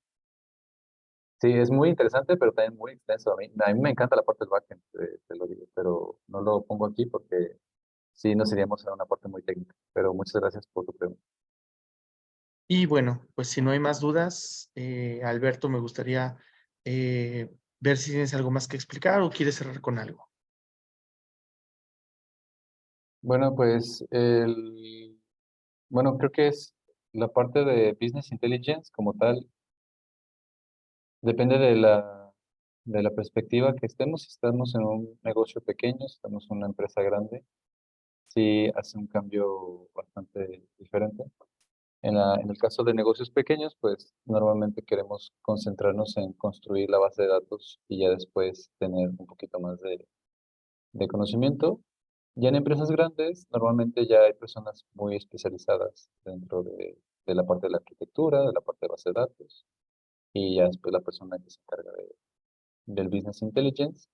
Speaker 2: sí, es muy interesante, pero también muy extenso. A mí me encanta la parte del backend, te lo digo, pero no lo pongo aquí porque sí nos iríamos a una parte muy técnica. Pero muchas gracias por tu pregunta.
Speaker 1: Y bueno, pues si no hay más dudas, Alberto, me gustaría ver si tienes algo más que explicar o quieres cerrar con algo.
Speaker 2: Bueno, pues bueno, creo que es la parte de Business Intelligence como tal, depende de la perspectiva que estemos. Si estamos en un negocio pequeño, si estamos en una empresa grande, sí hace un cambio bastante diferente. En el caso de negocios pequeños, pues normalmente queremos concentrarnos en construir la base de datos y ya después tener un poquito más de conocimiento. Ya en empresas grandes, normalmente ya hay personas muy especializadas dentro de la parte de la arquitectura, de la parte de base de datos, y ya después la persona que se encarga del business intelligence.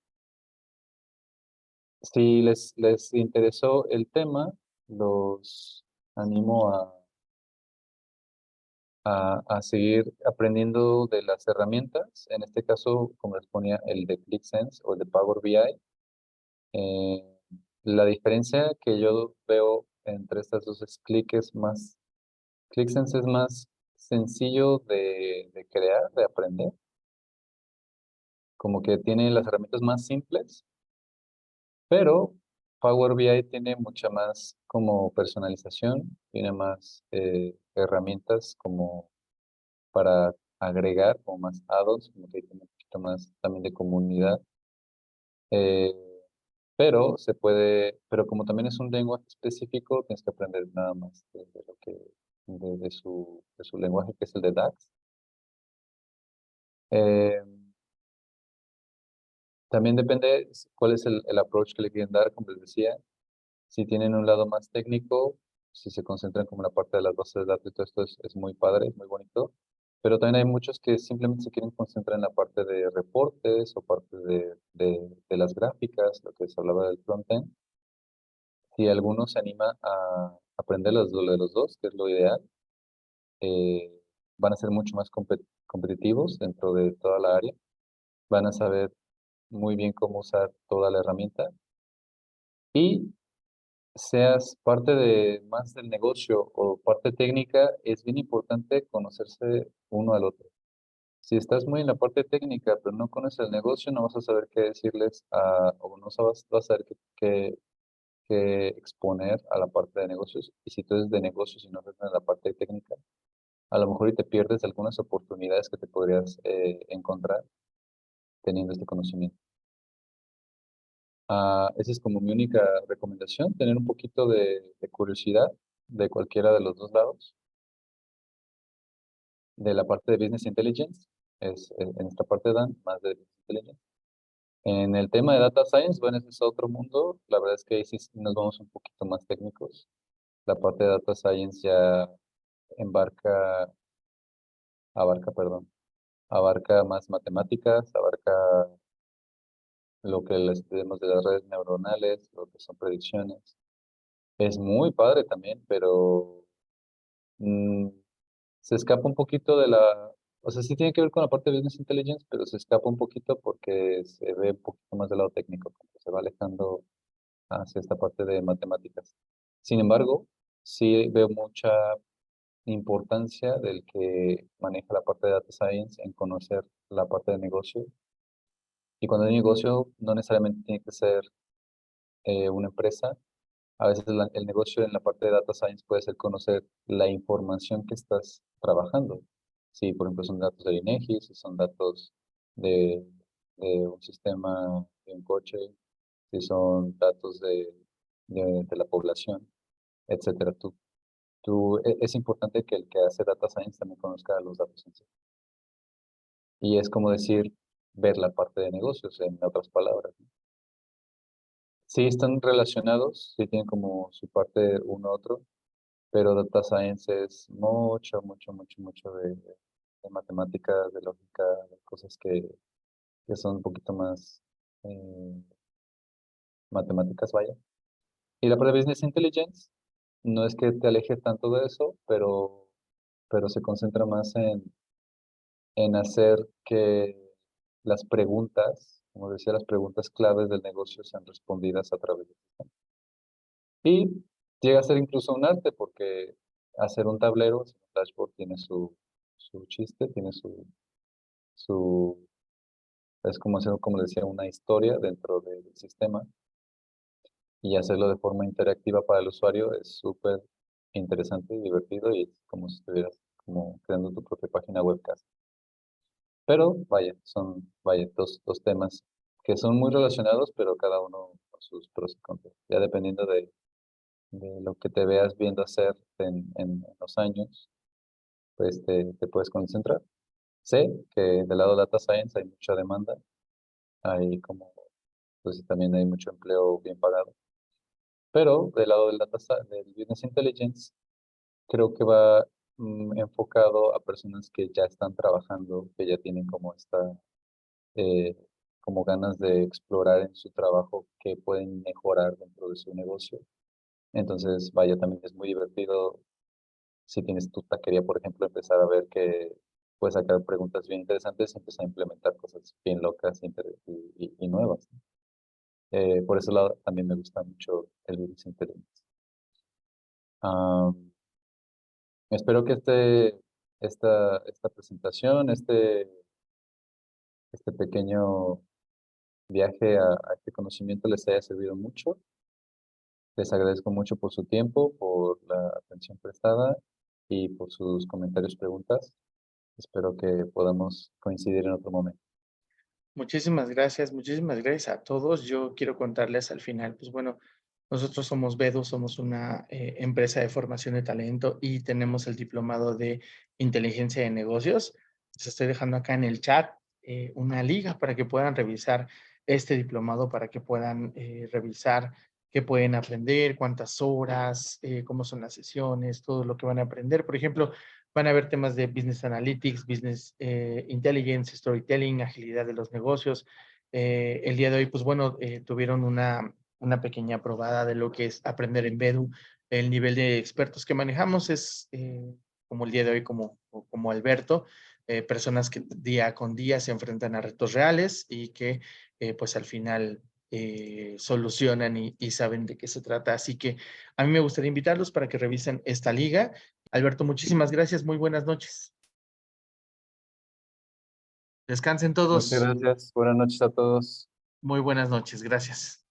Speaker 2: Si les interesó el tema, los animo a seguir aprendiendo de las herramientas. En este caso, como les ponía, el de ClickSense o el de Power BI. Eh, la diferencia que yo veo entre estas dos es ClickSense es más sencillo de crear, de aprender, como que tiene las herramientas más simples, pero Power BI tiene mucha más como personalización, tiene más herramientas como para agregar, como más add-ons, como que tiene un poquito más también de comunidad. eh, pero como también es un lenguaje específico, tienes que aprender nada más de su lenguaje, que es el de DAX. Eh, También depende cuál es el approach que le quieren dar, como les decía. Si tienen un lado más técnico, si se concentran como en la parte de las bases de datos y todo esto es muy padre, es muy bonito. Pero también hay muchos que simplemente se quieren concentrar en la parte de reportes o parte de las gráficas, lo que se hablaba del frontend. Si alguno se anima a aprender lo de los dos, que es lo ideal, eh, van a ser mucho más competitivos dentro de toda la área. Van a saber muy bien cómo usar toda la herramienta y seas parte de más del negocio o parte técnica, es bien importante conocerse uno al otro. Si estás muy en la parte técnica, pero no conoces el negocio, no vas a saber qué decirles o no vas a saber qué exponer a la parte de negocios. Y si tú eres de negocios y no eres en la parte técnica, a lo mejor y te pierdes algunas oportunidades que te podrías encontrar teniendo este conocimiento. Esa es como mi única recomendación, tener un poquito de curiosidad de cualquiera de los dos lados, de la parte de Business Intelligence, en esta parte dan más de Business Intelligence. En el tema de Data Science, bueno, ese es otro mundo, la verdad es que ahí sí nos vamos un poquito más técnicos. La parte de Data Science ya embarca, perdón, abarca más matemáticas, abarca lo que les estudiamos de las redes neuronales, lo que son predicciones. Es muy padre también, pero mm, se escapa un poquito o sea, sí tiene que ver con la parte de Business Intelligence, pero se escapa un poquito porque se ve un poquito más del lado técnico, como que se va alejando hacia esta parte de matemáticas. Sin embargo, sí veo mucha importancia del que maneja la parte de Data Science en conocer la parte de negocio. Y cuando hay negocio, no necesariamente tiene que ser una empresa, A veces el negocio en la parte de data science puede ser conocer la información que estás trabajando. Si, por ejemplo, son datos del INEGI, si son datos de, de un sistema de un coche, si son datos de la población, etcétera. Es importante que el que hace data science también conozca los datos en sí. Y es como decir, ver la parte de negocios, en otras palabras, ¿no? Sí están relacionados, sí tienen como su parte uno otro, pero data science es mucho, mucho, mucho, mucho de matemáticas, de lógica, de cosas que son un poquito más eh, matemáticas, vaya. Y la parte de business intelligence no es que te aleje tanto de eso, pero se concentra más en hacer que las preguntas, como decía, las preguntas claves del negocio sean respondidas a través de sistema. Y llega a ser incluso un arte, porque hacer un tablero, hacer un dashboard tiene su chiste, tiene su es como hacer, como decía, una historia dentro del sistema, y hacerlo de forma interactiva para el usuario es súper interesante y divertido, y es como si estuvieras como creando tu propia página web casi. Pero vaya, vaya, dos temas que son muy relacionados, pero cada uno con sus pros y contras. Ya dependiendo de lo que te veas viendo hacer en los años, pues te puedes concentrar. Sé que del lado de data science hay mucha demanda, hay como, pues también hay mucho empleo bien pagado. Pero del lado del business intelligence, creo que va enfocado a personas que ya están trabajando, que ya tienen como eh, como ganas de explorar en su trabajo qué pueden mejorar dentro de su negocio. Entonces, vaya, también es muy divertido si tienes tu taquería, por ejemplo, empezar a ver que puedes sacar preguntas bien interesantes y empezar a implementar cosas bien locas y nuevas, ¿no? Por ese lado también me gusta mucho el business intelligence. Am, espero que esta presentación, este pequeño viaje a este conocimiento les haya servido mucho. Les agradezco mucho por su tiempo, por la atención prestada y por sus comentarios, preguntas. Espero que podamos coincidir en otro momento.
Speaker 1: Muchísimas gracias a todos. Yo quiero contarles al final, pues bueno, nosotros somos Bedu, somos una empresa de formación de talento y tenemos el diplomado de inteligencia de negocios. Les estoy dejando acá en el chat una liga para que puedan revisar este diplomado, para que puedan revisar qué pueden aprender, cuántas horas, cómo son las sesiones, todo lo que van a aprender. Por ejemplo, van a haber temas de Business Analytics, Business Intelligence, Storytelling, agilidad de los negocios. El día de hoy, pues bueno, tuvieron una pequeña probada de lo que es aprender en Bedu. El nivel de expertos que manejamos es como el día de hoy, como Alberto, personas que día con día se enfrentan a retos reales y que pues al final solucionan y saben de qué se trata. Así que a mí me gustaría invitarlos para que revisen esta liga. Alberto, muchísimas gracias. Muy buenas noches. Descansen
Speaker 2: Muchas
Speaker 1: todos.
Speaker 2: gracias. Buenas noches a todos.
Speaker 1: Muy buenas noches. Gracias.